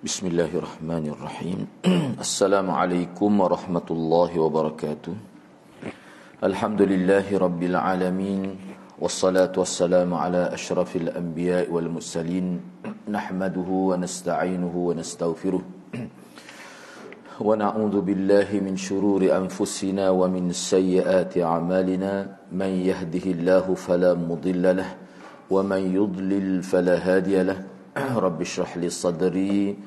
Bismillahirrahmanirrahim. Assalamualaikum warahmatullahi wabarakatuh. Alhamdulillahi rabbil alamin. Wassalatu wassalamu ala ashrafil anbiya'i wal mursalin. Nahmaduhu wa nasta'inuhu wa nastaghfiruh. Wa na'udzu billahi min shururi anfusina wa min sayyiati a'malina. Man yahdihillahu fala mudilla lahu wa man yudlil fala hadiya lahu. Rabbi shrah li sadri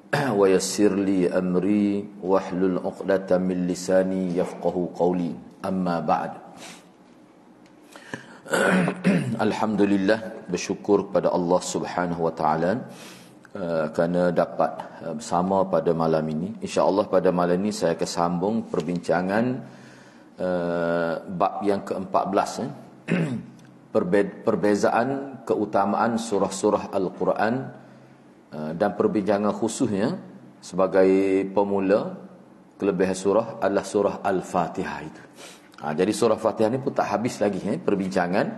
wa yassir li amri wahlul 'uqdatam min lisani yafqahu qawli. Amma ba'd. Alhamdulillah, bersyukur kepada Allah Subhanahu wa taala kerana dapat bersama pada malam ini. Insya-Allah pada malam ini saya akan sambung perbincangan bab yang ke-14, perbezaan keutamaan surah-surah Al-Quran, dan perbincangan khususnya sebagai pemula kelebihan surah adalah surah Al-Fatihah itu. Jadi surah Fatihah ni pun tak habis lagi perbincangan.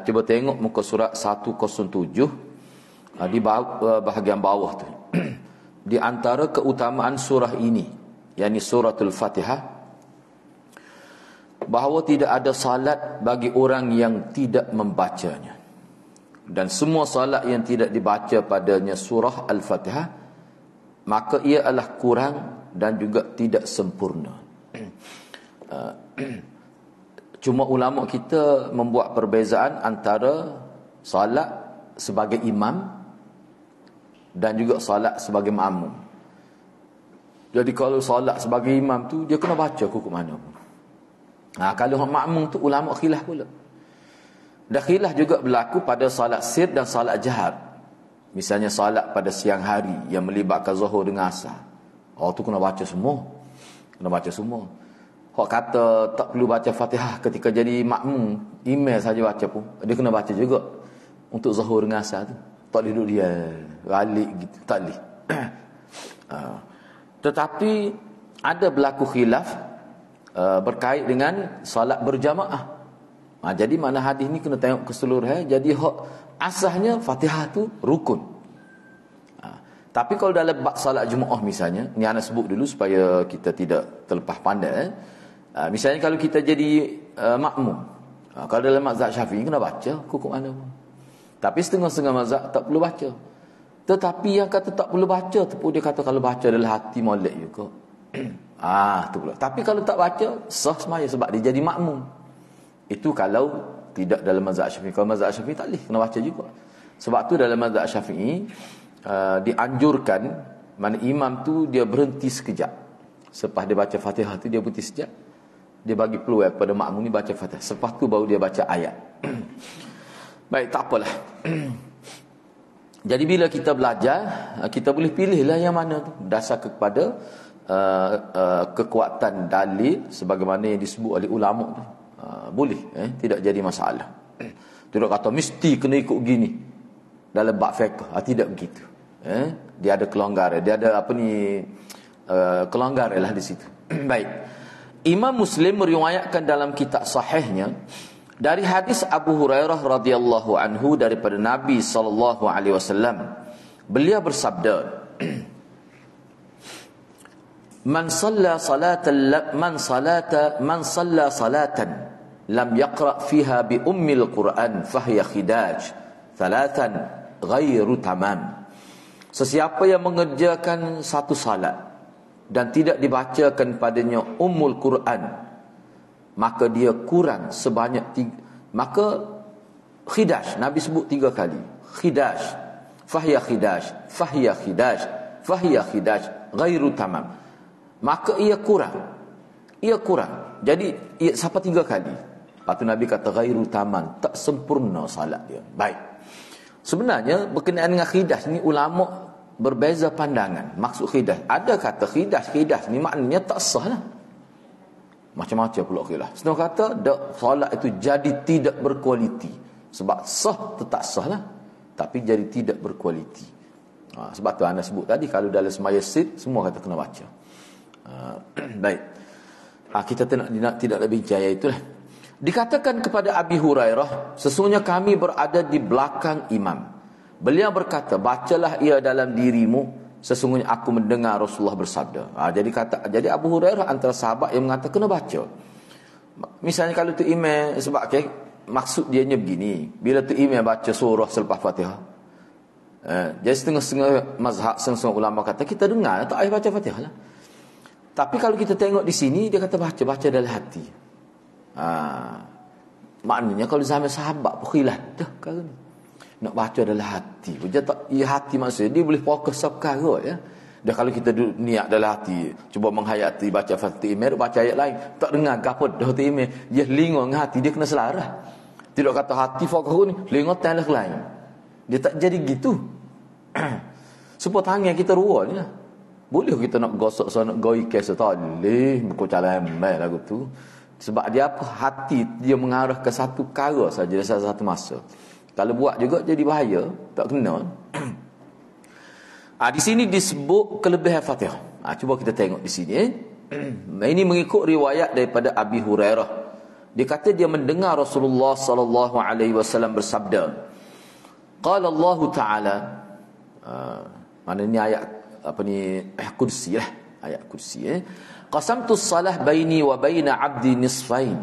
Cuba tengok muka surat 107 di bahagian bawah tu. Di antara keutamaan surah ini, yakni suratul Fatihah, bahawa tidak ada salat bagi orang yang tidak membacanya. Dan semua salat yang tidak dibaca padanya surah Al-Fatihah, maka ia adalah kurang dan juga tidak sempurna. Cuma ulama kita membuat perbezaan antara salat sebagai imam dan juga salat sebagai makmum. Jadi kalau salat sebagai imam tu dia kena baca hukum mana pun. Kalau makmum tu ulama khilaf pula. Dan khilaf juga berlaku pada salat sir dan salat jahar. Misalnya salat pada siang hari yang melibatkan zuhur dengan asar. Tu kena baca semua. Kena baca semua. Hak kata tak perlu baca Fatihah ketika jadi makmum, email saja baca pun, dia kena baca juga untuk zuhur dengan asar tu. Tak duduk dia balik gitu, tak boleh. Tetapi ada berlaku khilaf berkait dengan salat berjamaah. Jadi mana hadis ni kena tengok keseluruhan. Jadi asasnya Fatihah tu rukun. Tapi kalau dalam bab salat Jumaah misalnya, ni anak sebut dulu supaya kita tidak terlepas pandai. Misalnya kalau kita jadi makmum, kalau dalam mazhab Syafi'i kena baca hukum mana pun. Tapi setengah-setengah mazhab tak perlu baca. Tetapi yang kata tak perlu baca tu pun dia kata kalau baca adalah hati molek juga. Tu pula. Tapi kalau tak baca sah semaya sebab dia jadi makmum. Itu kalau tidak dalam mazhab Syafi'i. Kalau mazhab Syafi'i tak boleh, kena baca juga. Sebab tu dalam mazhab Syafi'i dianjurkan mana imam tu dia berhenti sekejap. Selepas dia baca Fatihah tu dia berhenti sekejap. Dia bagi peluang kepada makmum ni baca Fatihah. Selepas tu baru dia baca ayat. Baik, tak apalah. Jadi bila kita belajar, kita boleh pilihlah yang mana tu berdasar kepada kekuatan dalil sebagaimana yang disebut oleh ulama tu. Boleh, tidak jadi masalah. Tidak kata mesti kena ikut gini dalam bab fiqh. Tidak begitu. Dia ada kelonggaran, dia ada kelonggaran lah di situ. Baik. Imam Muslim meriwayatkan dalam kitab sahihnya dari hadis Abu Hurairah radhiyallahu anhu daripada Nabi sallallahu alaihi wasallam. Beliau bersabda, Man salla salatan lam yaqra fiha bi ummil Quran fahiya khidaj thalathan ghairu tamam. Sesiapa yang mengerjakan satu salat dan tidak dibacakan padanya ummul Quran, maka dia kurang sebanyak maka khidaj, Nabi sebut 3 kali. Khidaj, fahiya khidaj, fahiya khidaj, fahiya khidaj ghairu tamam. Maka ia kurang. Ia kurang. Jadi ia sampai 3 kali. Lepas tu Nabi kata ghairu taman, tak sempurna salat dia. Baik. Sebenarnya berkenaan dengan khidas ni ulama berbeza pandangan. Maksud khidas, ada kata khidas ni maknanya tak sah lah. Macam-macam pula khilaf. Setengah kata solat itu jadi tidak berkualiti. Sebab sah tetap sah lah, tapi jadi tidak berkualiti. Sebab tu anda sebut tadi, kalau dalam semaya sid semua kata kena baca. Baik. Kita tidak lebih bincang itulah. Dikatakan kepada Abi Hurairah, sesungguhnya kami berada di belakang imam. Beliau berkata, bacalah ia dalam dirimu sesungguhnya aku mendengar Rasulullah bersabda. Jadi Abu Hurairah antara sahabat yang mengatakan kena baca. Misalnya kalau tu imam sebab maksud dia begini, bila tu imam baca surah selepas Fatihah, jadi setengah-setengah mazhab, setengah-setengah ulama kata kita dengar tak payah baca Fatihah lah. Tapi kalau kita tengok di sini dia kata baca dalam hati. Maknanya kalau zaman sahabat pun khilaf dah kan. Nak baca dalam hati. Hati maksudnya dia boleh fokus satu perkara ya. Dan kalau kita niat dalam hati, cuba menghayati baca Fatihah imam, baca ayat lain, tak dengar apa dah tu imam, dia lingo dengan hati dia kena selaras. Tidak kata hati fokus ni, lingo tanah lain. Dia tak jadi gitu. Sebab tangan kita ruan ya. Boleh kita nak gosok sana goi kes tadi, buku calam mai lagu tu. Sebab dia apa? Hati dia mengarah ke satu perkara saja dalam satu masa. Kalau buat juga jadi bahaya, tak kena. Di sini disebut kelebihan Fatihah. Cuba kita tengok di sini. Ini mengikut riwayat daripada Abi Hurairah. Dia kata dia mendengar Rasulullah sallallahu alaihi wasallam bersabda. Qala Allah Taala. Mana ni ayat apa ni kursi lah, ayat kursi qasamtu as-salah baini wa baina 'abdi nisfain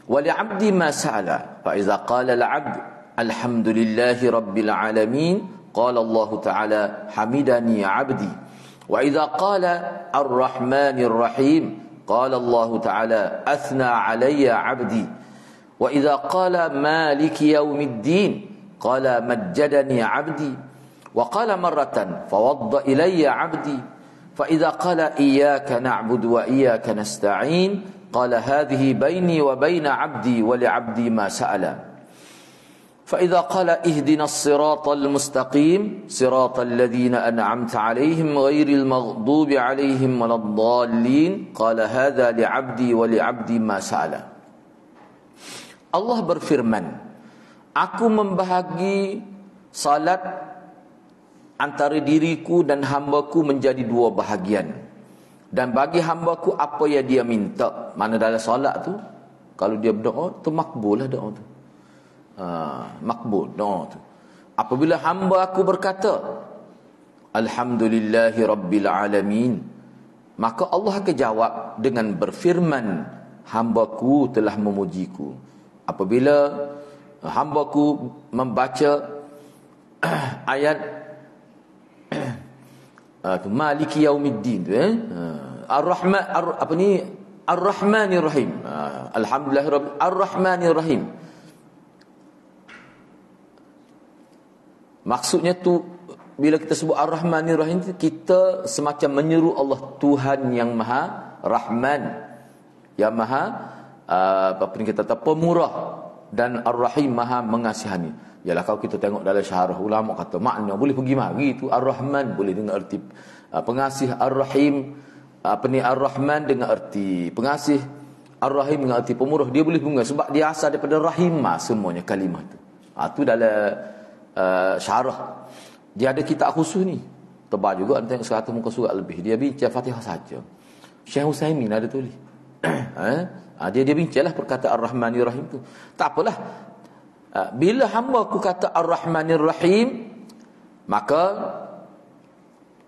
wa li 'abdi ma sa'ala fa idza qala al-'abd alhamdulillahi rabbil alamin qala Allah Taala hamidani 'abdi wa idza qala ar-rahmanir rahim qala Allah Taala athna 'alayya 'abdi wa idza qala maliki yaumiddin qala majjadani 'abdi وقال مرة فوض إلي عبدي فإذا قال إياك نعبد وإياك نستعين قال هذه بيني وبين عبدي ولعبدي ما سأل فإذا قال اهدنا الصراط المستقيم صراط الذين أنعمت عليهم غير المغضوب عليهم ولا الضالين قال هذا لعبدي ولعبدي ما سأل. Allah berfirman, aku membahagi salat antara diriku dan hambaku menjadi dua bahagian. Dan bagi hambaku apa yang dia minta. Mana dalam solat tu, kalau dia berdoa, tu makbul lah doa tu. Makbul doa tu. Apabila hamba aku berkata, Alhamdulillahi Rabbil Alamin, maka Allah akan jawab dengan berfirman, hambaku telah memujiku. Apabila hambaku membaca ayat Maliki yaumiddin tu Ar-Rahman Ar-Rahmanir Rahim. Alhamdulillah Rabbil Ar-Rahmanir Rahim. Maksudnya tu bila kita sebut Ar-Rahmanir Rahim, kita semacam menyeru Allah Tuhan yang Maha Rahman, yang Maha apa ni kita kata pemurah, dan Ar-Rahim Maha mengasihani. Yalah kalau kita tengok dalam syarah ulama kata makna boleh pergi mari tu Ar-Rahman boleh dengan erti pengasih, Ar-Rahim Ar-Rahman dengan erti pengasih, Ar-Rahim dengan erti pemurah. Dia boleh bunga sebab dia asal daripada rahimah semuanya kalimah tu. Tu dalam syarah. Dia ada kitab khusus ni. Tebal juga tengok 100 muka surat lebih. Dia bincang Fatihah saja. Syekh Utsaimin ada tulis. Dia bincanglah perkataan Ar-Rahmanir Rahim tu. Tak apalah. Bila hamba aku kata Ar-Rahmanir Rahim, maka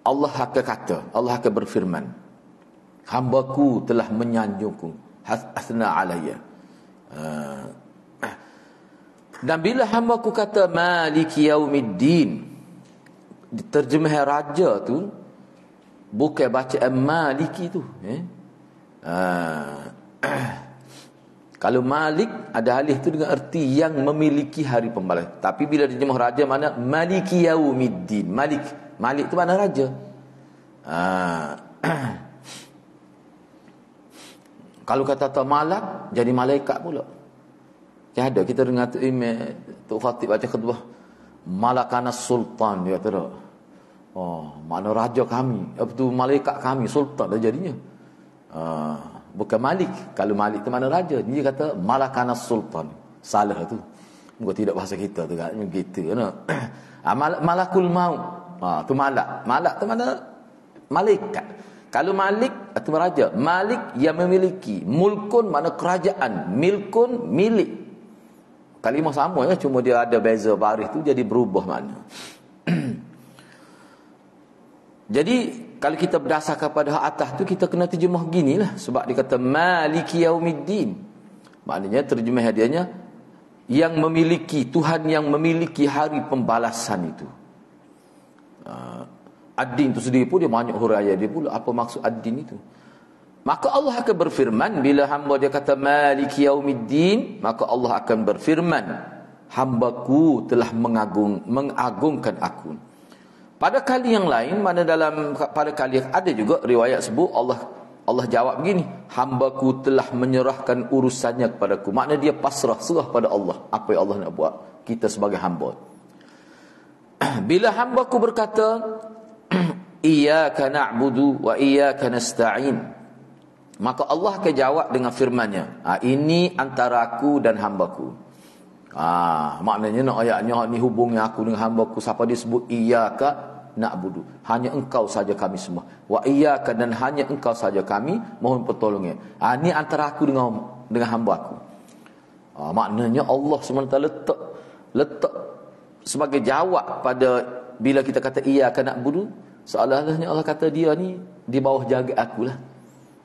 Allah akan berfirman, hambaku telah menyanjungku, asna alayya. Dan bila hamba aku kata Maliki yaumiddin, terjemahan raja tu bukan bacaan Maliki tu. Kalau Malik ada alih tu dengan erti yang memiliki hari pembalasan. Tapi bila terjemah raja mana Maliki yaumiddin. Malik tu mana raja. Kalau kata malak jadi malaikat pula. Ada kita dengar tu Tok Khatib baca khutbah Malakana Sultan, dia kata mana raja kami, apa tu malaikat kami, sultan dah jadinya. Bukan Malik. Kalau Malik tu mana raja, dia kata Malakana Sultan. Salah tu. Muka tidak bahasa kita tu kan gitu kan. Malakul maut. Tu malak. Malak tu mana malaikat. Kalau Malik itu raja. Malik yang memiliki. Mulkun mana kerajaan. Milkun milik. Kalimah sama ya, cuma dia ada beza baris tu jadi berubah makna. Jadi kalau kita berdasarkan pada atas tu, kita kena terjemah ginilah. Sebab dia kata Maliki Yaumiddin. Maknanya terjemah hadiahnya yang memiliki, Tuhan yang memiliki hari pembalasan itu. Ad-din itu sendiri pun dia banyak huraian dia pula apa maksud ad-din itu. Maka Allah akan berfirman bila hamba dia kata Maliki Yaumiddin, maka Allah akan berfirman, hambaku telah mengagungkan aku. Pada kali yang lain, mana pada kali yang ada juga riwayat sebut Allah jawab begini, hambaku telah menyerahkan urusannya kepadaku. Maknanya dia pasrah, serah pada Allah apa yang Allah nak buat kita sebagai hamba. Bila hambaku berkata iyyaka na'budu wa iyyaka nasta'in, maka Allah akan jawab dengan firman-Nya, ini antara aku dan hambaku. Maknanya nak ayatnya ni hubungi aku dengan hambaku. Siapa disebut iyyaka na'budu, hanya engkau saja kami semua, wa iyyaka, dan hanya engkau saja kami mohon pertolongan. Ni antara aku dengan hamba aku. Maknanya Allah SWT letak sebagai jawab pada bila kita kata iyyaka na'budu, seolah-olahnya Allah kata dia ni di bawah jaga akulah.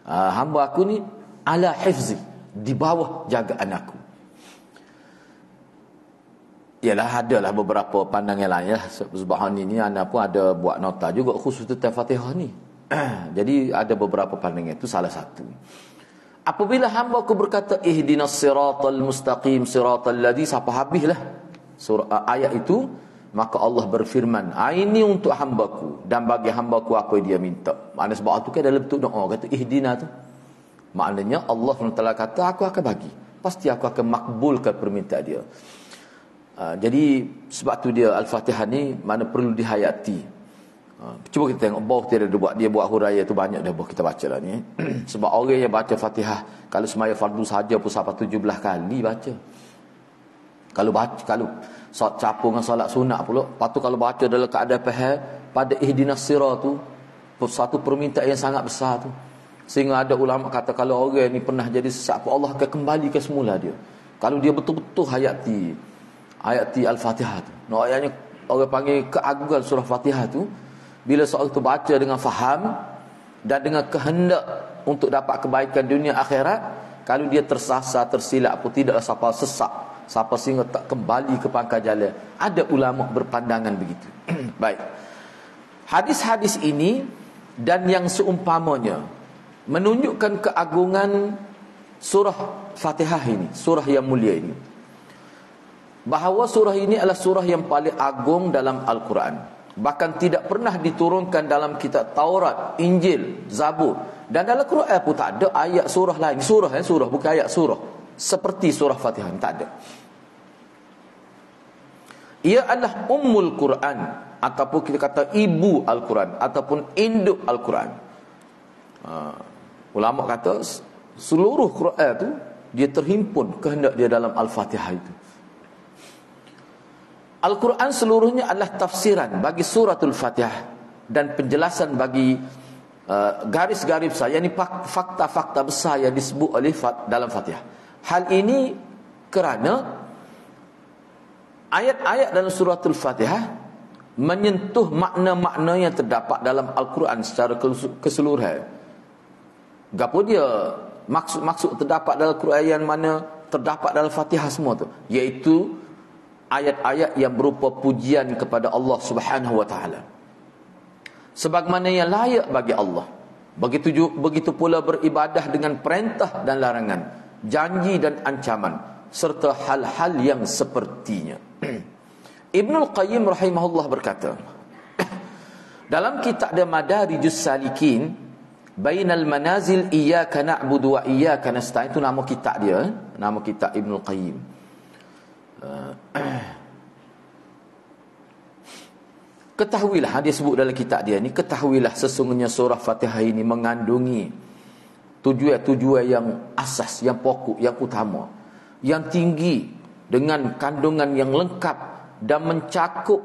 Hamba aku ni ala hifzi, di bawah jagaan aku. Yalah, adalah beberapa pandangan lain lah. Sebab ni anda pun ada buat nota juga khusus tentang Fatihah ni. Jadi ada beberapa pandangan, itu salah satu. Apabila hamba aku berkata ihdinas siratal mustaqim siratal ladzi, sampai habislah ayat itu, maka Allah berfirman, ini untuk hambaku dan bagi hambaku apa yang dia minta. Maknanya sebab itu kan dalam bentuk doa kata ihdina tu. Maknanya Allah SWT kata aku akan bagi, pasti aku akan makbulkan permintaan dia. Jadi sebab tu dia Al-Fatihah ni mana perlu dihayati. Cuba kita tengok bawah dia buat huraian tu banyak dah kita baca lah ni. Sebab orang yang baca Fatihah kalau semaya fardu saja pun sampai 17 kali baca. Kalau capur dengan solat sunat pula, lepas tu kalau baca dalam keadaan faham pada ihdinas sirat tu, satu permintaan yang sangat besar tu. Sehingga ada ulama kata kalau orang ni pernah jadi sesat, Allah akan kembali ke semula dia. Kalau dia betul-betul hayati Al-Fatihah tu. Ayatnya orang panggil keagungan surah Fatihah tu, bila seorang tu baca dengan faham dan dengan kehendak untuk dapat kebaikan dunia akhirat, kalau dia tersasar, tersilap pun tidaklah siapa sesak, siapa sehingga tak kembali ke pangkal jalan. Ada ulama berpandangan begitu. Baik. Hadis-hadis ini dan yang seumpamanya menunjukkan keagungan surah Fatihah ini, surah yang mulia ini. Bahawa surah ini adalah surah yang paling agung dalam Al-Quran. Bahkan tidak pernah diturunkan dalam kitab Taurat, Injil, Zabur. Dan dalam Quran pun tak ada ayat surah lain. Surah bukan ayat surah. Seperti surah Fatihah ini, tak ada. Ia adalah Ummul Quran, ataupun kita kata ibu Al-Quran, ataupun induk Al-Quran. Ulama kata seluruh Quran itu dia terhimpun kehendak dia dalam Al-Fatihah itu. Al-Quran seluruhnya adalah tafsiran bagi suratul Fatihah dan penjelasan bagi garis-garis besar, yakni fakta-fakta besar yang disebut oleh dalam Fatihah. Hal ini kerana ayat-ayat dalam suratul Fatihah menyentuh makna-makna yang terdapat dalam Al-Quran secara keseluruhan. Gapo dia maksud terdapat dalam Quran yang mana terdapat dalam Fatihah semua tu, iaitu ayat-ayat yang berupa pujian kepada Allah Subhanahu wa taala. Sebagaimana yang layak bagi Allah. Begitu pula beribadah dengan perintah dan larangan, janji dan ancaman serta hal-hal yang sepertinya. Ibnul Qayyim rahimahullah berkata dalam kitab dia Madarijus Salikin Bainal Manazil Iyyaka Na'budu wa Iyyaka Nasta'in, itu nama kitab dia, nama kitab Ibnul Qayyim. Ketahuilah, dia sebut dalam kitab dia ni, ketahuilah sesungguhnya surah Fatihah ini mengandungi tujuan-tujuan yang asas, yang pokok, yang utama, yang tinggi, dengan kandungan yang lengkap dan mencakup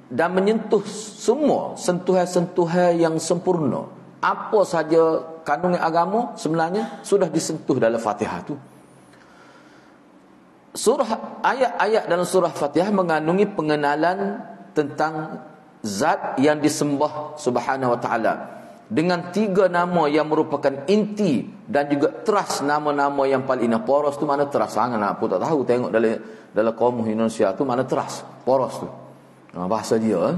dan menyentuh semua sentuhan-sentuhan yang sempurna. Apa saja kandungan agama sebenarnya sudah disentuh dalam Fatihah tu. Ayat-ayat dalam surah Fatihah mengandungi pengenalan tentang zat yang disembah subhanahu wa ta'ala dengan 3 nama yang merupakan inti dan juga teras nama-nama yang paling indah. Poros tu mana teras sangat, apa tak tahu, tengok dalam kaum Indonesia tu mana teras poros tu, bahasa dia.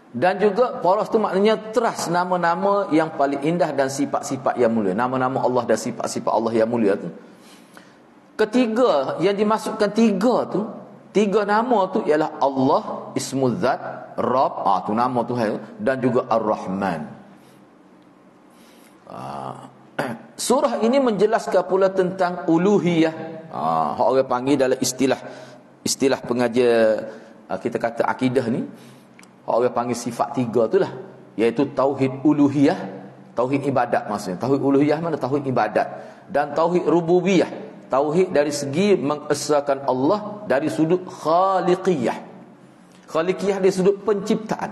Dan juga poros tu maknanya teras nama-nama yang paling indah dan sifat-sifat yang mulia, nama-nama Allah dan sifat-sifat Allah yang mulia tu. Ketiga yang dimasukkan 3 nama tu ialah Allah, Ismul Zat, Rabb, tu nama Tuhan, dan juga Ar-Rahman. Surah ini menjelaskan pula tentang uluhiyah. Orang panggil dalam istilah pengajar, kita kata akidah ni, orang panggil sifat 3 tu lah, iaitu tauhid uluhiyah, tauhid ibadat maksudnya. Tauhid uluhiyah mana? Tauhid ibadat. Dan tauhid rububiyah, tauhid dari segi mengesahkan Allah dari sudut khaliqiyah. Khaliqiyah dari sudut penciptaan.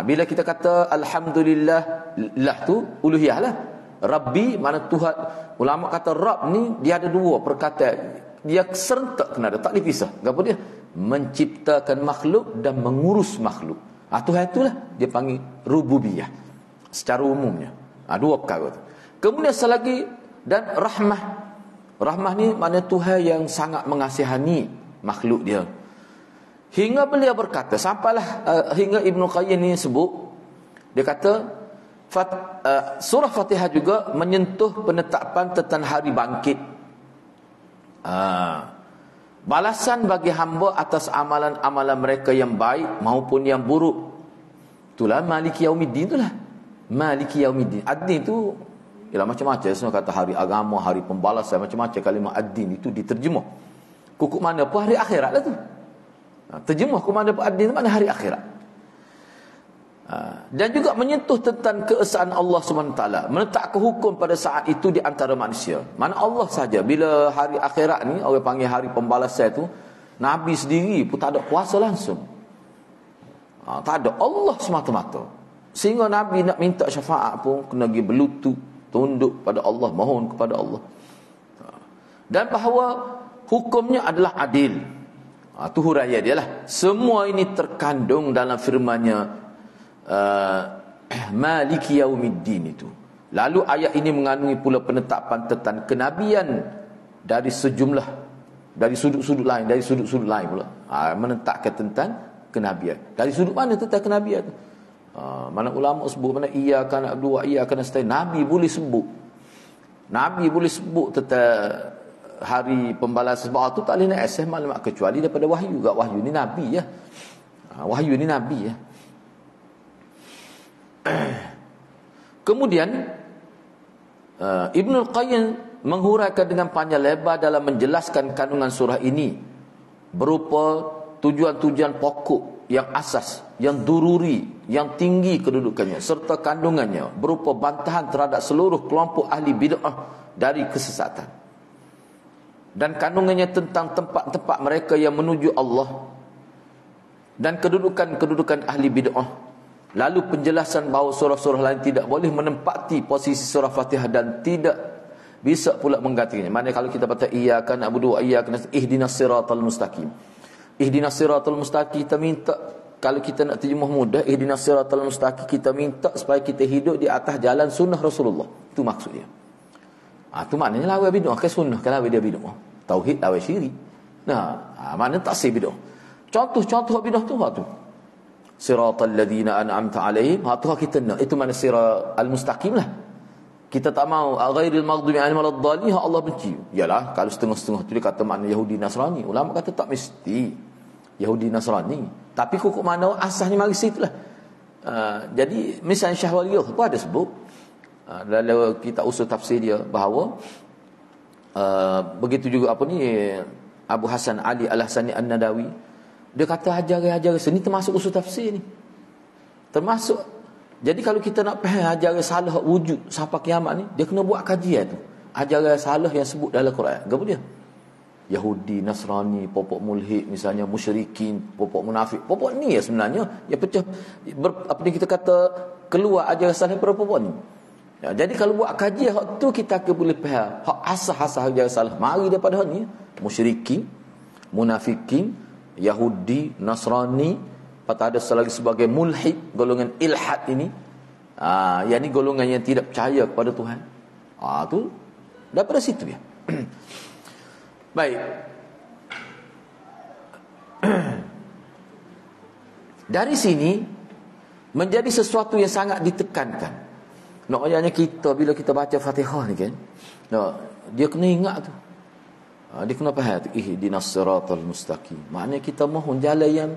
Bila kita kata alhamdulillah lah tu uluhiyah lah. Rabbi mana Tuhan. Ulama kata Rabb ni dia ada 2 perkataan. Dia serentak kena ada, tak dipisah. Apa dia? Menciptakan makhluk dan mengurus makhluk. Tuhan itulah dia panggil rububiyah secara umumnya. 2 perkara tu. Kemudian selagi dan rahmah. Rahmah ni makna Tuhan yang sangat mengasihani makhluk dia. Hingga beliau berkata, sampailah hingga Ibnu Qayyim ni sebut, dia kata surah Fatihah juga menyentuh penetapan tentang hari bangkit. Balasan bagi hamba atas amalan-amalan mereka yang baik maupun yang buruk. Itulah Maliki Yaumiddin, itulah Maliki Yaumiddin. Ad-din tu ialah macam-macam, semua kata hari agama, hari pembalasan, macam-macam kalimah ad-din itu diterjemah. Kukuk mana pun hari akhirat lah tu. Terjemah kukuk mana pun ad-din tu mana hari akhirat. Dan juga menyentuh tentang keesaan Allah SWT, menetapkan hukum pada saat itu di antara manusia. Mana Allah saja. Bila hari akhirat ni, orang panggil hari pembalasan tu, Nabi sendiri pun tak ada kuasa langsung. Tak ada, Allah semata-mata. Sehingga Nabi nak minta syafaat pun kena pergi berlutut, tunduk pada Allah, mohon kepada Allah. Dan bahawa hukumnya adalah adil. Itu huraian dia lah. Semua ini terkandung dalam firman-Nya Maliki Yaumiddin itu. Lalu ayat ini mengandungi pula penetapan tentang kenabian dari sejumlah, dari sudut-sudut lain, pula. Menetapkan tentang kenabian. Dari sudut mana tentang kenabian tu? Mana ulama sebut, mana iyyaka na'budu wa iyyaka nasta'in. Nabi boleh sebut. Nabi boleh sebut tentang hari pembalasan. Sebab tu tak boleh nak access maklumat kecuali daripada wahyu. Wahyu ni Nabi ya. Wahyu ni Nabi ya. Kemudian Ibnul Qayyim menghuraikan dengan panjang lebar dalam menjelaskan kandungan surah ini berupa tujuan-tujuan pokok yang asas, yang dururi, yang tinggi kedudukannya, serta kandungannya berupa bantahan terhadap seluruh kelompok ahli bid'ah dari kesesatan, dan kandungannya tentang tempat-tempat mereka yang menuju Allah dan kedudukan-kedudukan ahli bid'ah. Lalu penjelasan bahawa surah-surah lain tidak boleh menempati posisi surah Fatihah dan tidak bisa pula menggantikannya. Maknanya kalau kita baca iyyaka na'budu wa iyyaka nasta'in, ihdinas siratal mustaqim. Ihdinas siratal mustaqim, kita minta, kalau kita nak terjemah mudah, ihdinas siratal mustaqim, kita minta supaya kita hidup di atas jalan sunnah Rasulullah. Itu maksudnya. Itu maknanya lawan bid'ah ke sunnah, kalau dia bid'ah. Tauhid lawan syirik. Maknanya tak sah bid'ah. Contoh bid'ah tu apa tu? Siratal ladzina an'amta alaihim, tu kita nak, itu mana siratal mustaqim lah. Kita tak mau ghairil maghdubi alaihim waladdallin, Allah benci. Yalah, kalau setengah-setengah tu dia kata makna Yahudi Nasrani. Ulama kata tak mesti Yahudi Nasrani, tapi kukuk mana asasnya mari situlah. Jadi misalnya Syahwaliyah pun ada sebut dalam kitab usul tafsir dia bahawa begitu juga apa ni Abu Hasan Ali Al-Hasani An-Nadawi, dia kata ajaran-ajaran seni termasuk usul tafsir ni. Termasuk. Jadi kalau kita nak faham ajaran salah wujud sampai kiamat ni, dia kena buat kajian tu. Ajaran salah yang sebut dalam Quran. Apa dia? Yahudi, Nasrani, popok mulhid, misalnya musyrikin, popok munafik. Popok ni ya sebenarnya yang pecah apa ni kita kata keluar ajaran salah pada popok ni. Jadi kalau buat kajian hak tu kita akan boleh faham hak asas-asas ajaran salah. Mari daripada hak ni musyrikin, munafikin, Yahudi, Nasrani, Patut ada lagi sebagai mulhid, golongan ilhad ini. Yang ni golongan yang tidak percaya kepada Tuhan. Tu daripada situ ya. Baik. Dari sini menjadi sesuatu yang sangat ditekankan. Ayatnya kita bila kita baca Fatihah ni kan, dia kena ingat tu. Dia kena faham tu, ihdinas siratal mustaqim. Maknanya kita mohon jalan yang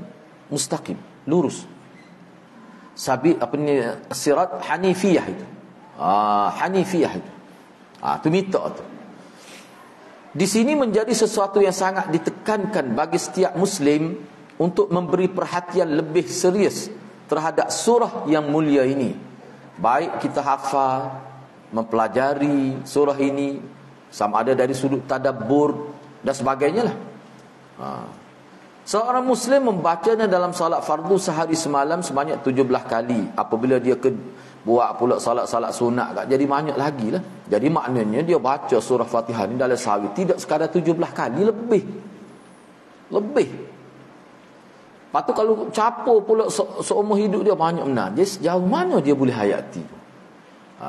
mustaqim, lurus. Sirat hanifiyah itu. Hanifiyah itu. Tu minta tu. Di sini menjadi sesuatu yang sangat ditekankan bagi setiap Muslim untuk memberi perhatian lebih serius terhadap surah yang mulia ini. Baik kita hafal, mempelajari surah ini, sama ada dari sudut tadabbur dan sebagainya lah. Seorang Muslim membacanya dalam salat fardu sehari semalam sebanyak 17 kali. Apabila dia buat pula salat-salat sunat kat, jadi banyak lagi lah. Jadi maknanya dia baca surah Fatihah ni dalam sehari tidak sekadar 17 kali, lebih. Lepas tu kalau capur pula seumur hidup dia banyak benar. Dia sejauh mana dia boleh hayati tu.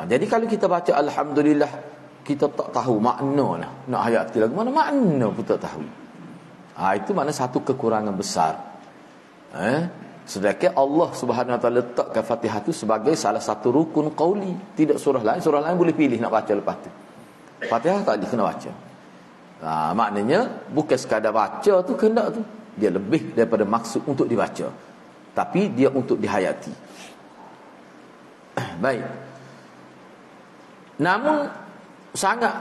Jadi kalau kita baca Alhamdulillah, kita tak tahu makna lah. Nak hayati lagu mana, makna pun tak tahu. Itu mana satu kekurangan besar. Sedangkan Allah Subhanahu Wa Taala letakkan Fatihah itu sebagai salah satu rukun qauli. Tidak surah lain boleh pilih nak baca lepas tu. Fatihah tak boleh kena baca. Maknanya bukan sekadar baca tu kehendak tu, dia lebih daripada maksud untuk dibaca, tapi dia untuk dihayati. Baik. Namun sangat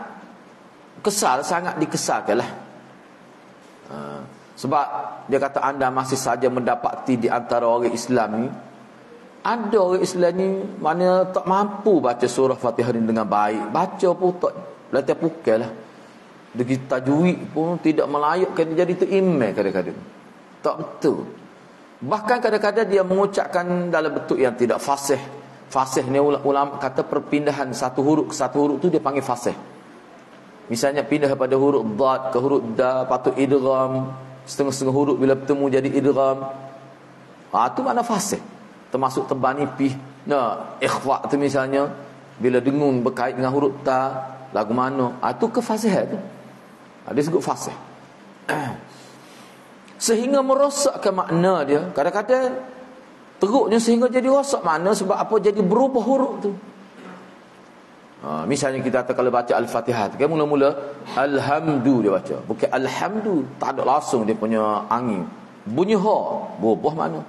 dikesalkanlah. Sebab dia kata anda masih saja mendapati di antara orang Islam ni, ada orang Islam ni mana tak mampu baca surah Fatihah ni dengan baik. Baca pun tak latih pukul lah. Dari tajwid pun tidak melayakkan dia jadi terimam kadang-kadang. Tak betul. Bahkan kadang-kadang dia mengucapkan dalam bentuk yang tidak fasih. Fasih ni ulama kata perpindahan satu huruf ke satu huruf tu dia panggil fasih. Misalnya pindah daripada huruf dad ke huruf da, patut idgham, setengah-setengah huruf bila bertemu jadi idgham. Tu makna fasih. Termasuk tebal nipih. Ikhfa tu misalnya bila dengung berkait dengan huruf ta, lagu mana, tu kefasihan tu. Dia sebut fasih. Sehingga merosakkan makna dia. Kadang-kadang teruknya sehingga jadi rosak makna. Sebab apa? Jadi berubah huruf tu. Misalnya kita kalau baca Al-Fatihah kan, mula-mula Alhamdu dia baca, bukan Alhamdu, tak ada langsung dia punya angin, bunyi ha, berubah makna.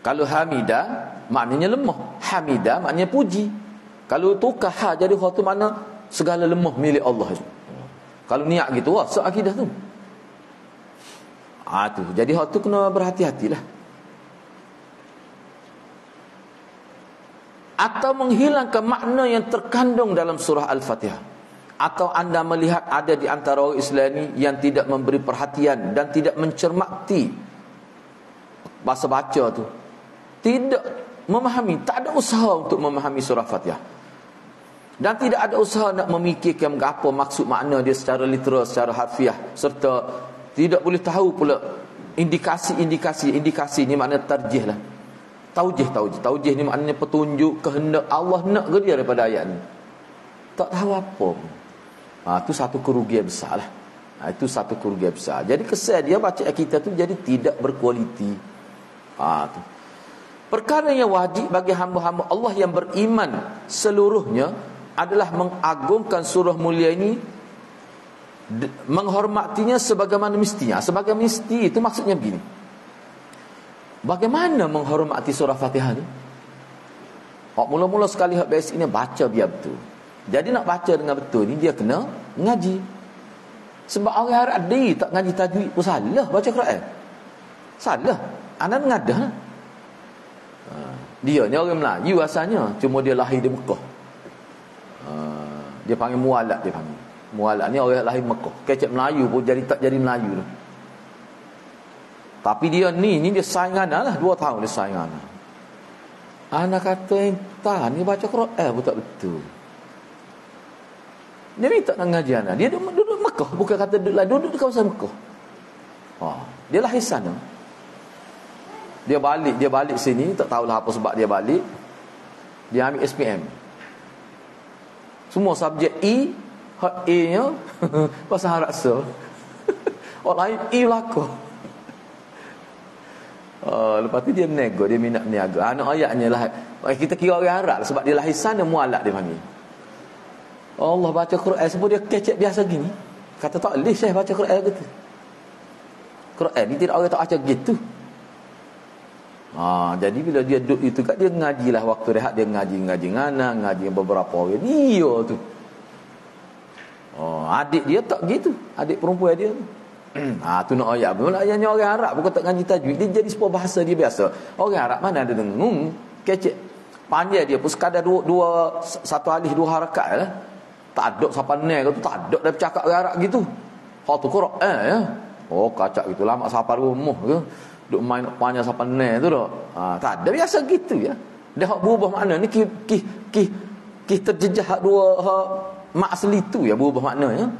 Kalau Hamidah maknanya lemah, Hamidah maknanya puji. Kalau tukar ha jadi ha tu makna segala lemah milik Allah. Kalau niat gitu, rosak akidah tu. Tu jadi ha tu kena berhati-hatilah. Atau menghilangkan makna yang terkandung dalam surah Al-Fatihah. Atau anda melihat ada di antara orang Islam ni yang tidak memberi perhatian dan tidak mencermati bahasa baca tu, tidak memahami, tak ada usaha untuk memahami surah Fatihah, dan tidak ada usaha nak memikirkan apa maksud makna dia secara literal, secara harfiah, serta tidak boleh tahu pula indikasi ni makna tarjih lah. Taujih ni maknanya petunjuk kehendak Allah nak ke dia daripada ayat ni. Tak tahu apa pun. Itu satu kerugian besar lah. Itu satu kerugian besar. Jadi kesan dia baca kita tu jadi tidak berkualiti. Tu. Perkara yang wajib bagi hamba-hamba Allah yang beriman seluruhnya adalah mengagungkan surah mulia ini, menghormatinya sebagaimana mestinya. Sebagai mesti itu maksudnya begini. Bagaimana menghormati surah Fatihah ni? Mula-mula sekali hak basic ni baca biar betul. Jadi nak baca dengan betul ni dia kena ngaji. Sebab orang Arab dia tak ngaji tajwid pun salah baca Quran. Salah. Anak ngadah. Dia ni orang Melayu asalnya, cuma dia lahir di Mekah. Dia panggil mualaf, dia panggil. Mualaf ni orang lahir Mekah. Kecek Melayu pun jadi tak jadi Melayu tu. Tapi dia ni dia saingan lah, 2 tahun dia saingan. Anak kata entah ni baca Quran pun tak betul. Dia ni tak nak ngaji anak. Dia duduk Mekah, bukan kata duduk di kawasan Mekah. Dia lahir sana. Dia balik sini, tak tahulah apa sebab dia balik. Dia ambil SPM. Semua subjek E, hak A-nya bahasa Arab so. Orang lain E belakang. Lepas tu dia menego, dia minat meniaga. Anak ayatnya lah. Kita kira orang Arab sebab dia lahir sana, mualak dia panggil. Allah baca Quran sebab dia kecek biasa gini. Kata tak boleh saya baca Quran gitu. Quran ni tidak orang tak baca gitu. Jadi bila dia duduk itu kat dia ngajilah waktu rehat dia ngaji ngana, ngaji beberapa orang. Dia tu. Adik dia tak gitu. Adik perempuan dia tu. Tu nak ayat. Bila ayatnya orang Arab bukan tak ngaji tajwid, dia jadi sebuah bahasa dia biasa. Orang Arab mana ada dengung kecek. Panjang dia pun sekadar satu alif dua harakat lah. Tak ada siapa ni tu, tak ada dah bercakap orang Arab gitu. Hak tu Quran ya. Kacak gitu lama siapa rumah ke. Duk main panjang siapa ni tu dah. Tak ada biasa gitu ya. Dia hak berubah makna ni ki terjejah hak dua hak mak asli tu ya berubah maknanya.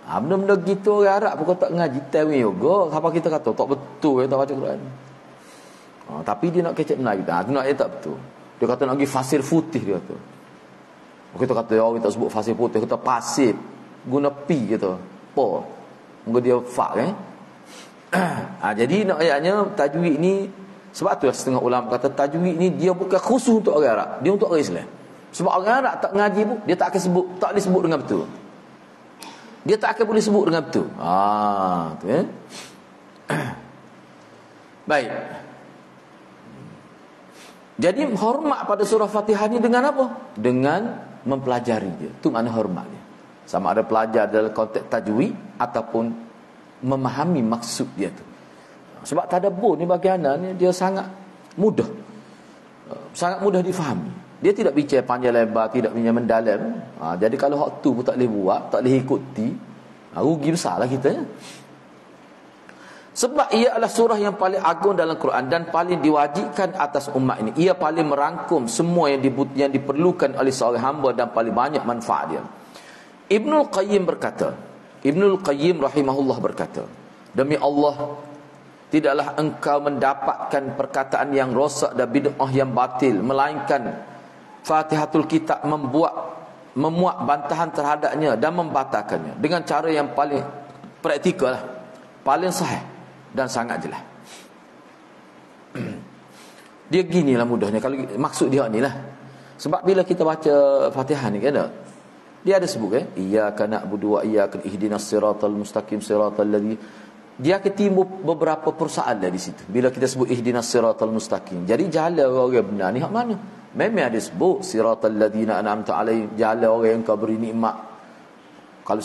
Benda-benda gitu orang Arab pun tak ngaji tawi juga. Siapa kita kata tak betul ya tak baca Quran. Tapi dia nak kecek Melayu. Tu nak tak betul. Dia kata nak pergi fasir putih dia kata. Kita kata kita sebut fasir putih, kita pasir guna pi kita. Po. Mungkin dia fa jadi nak ayatnya tajwid ni sebab tu setengah ulama kata tajwid ni dia bukan khusus untuk orang Arab, dia untuk orang Islam. Sebab orang Arab tak ngaji pun dia tak akan sebut, tak boleh sebut dengan betul. Dia tak akan boleh sebut dengan betul. Tu ya. Baik. Jadi hormat pada surah Fatihah ni dengan apa? Dengan mempelajari dia. Itu makna hormat dia. Sama ada pelajar dalam konteks tajwid ataupun memahami maksud dia tu. Sebab tadabbur ni bagi anak ni dia sangat mudah. Sangat mudah difahami. Dia tidak bincang panjang lebar, tidak bincang mendalam. Jadi kalau hak tu pun tak boleh buat, tak boleh ikuti, rugi besarlah kita ya. Sebab ia adalah surah yang paling agung dalam Quran dan paling diwajibkan atas umat ini. Ia paling merangkum semua yang diperlukan oleh seorang hamba dan paling banyak manfaat dia. Ibnul Qayyim berkata, Ibnul Qayyim rahimahullah berkata, demi Allah, tidaklah engkau mendapatkan perkataan yang rosak dan bid'ah yang batil, melainkan Fatihatul Kitab memuat bantahan terhadapnya dan membatalkannya dengan cara yang paling praktikal, paling sahih dan sangat jelas. Dia ginilah mudahnya kalau maksud dia ni lah. Sebab bila kita baca Fatihah ni kan dia ada sebut iyyaka na'budu wa iyyaka ihdinas siratal mustaqim siratal ladzi. Dia akan timbul beberapa persoalan di situ bila kita sebut ihdinas siratal mustaqim. Jadi jalan orang benar ni hak mana? Memang ada sebut siratal ladzina an'amta alaihim, jalan orang yang kau beri nikmat. Kalau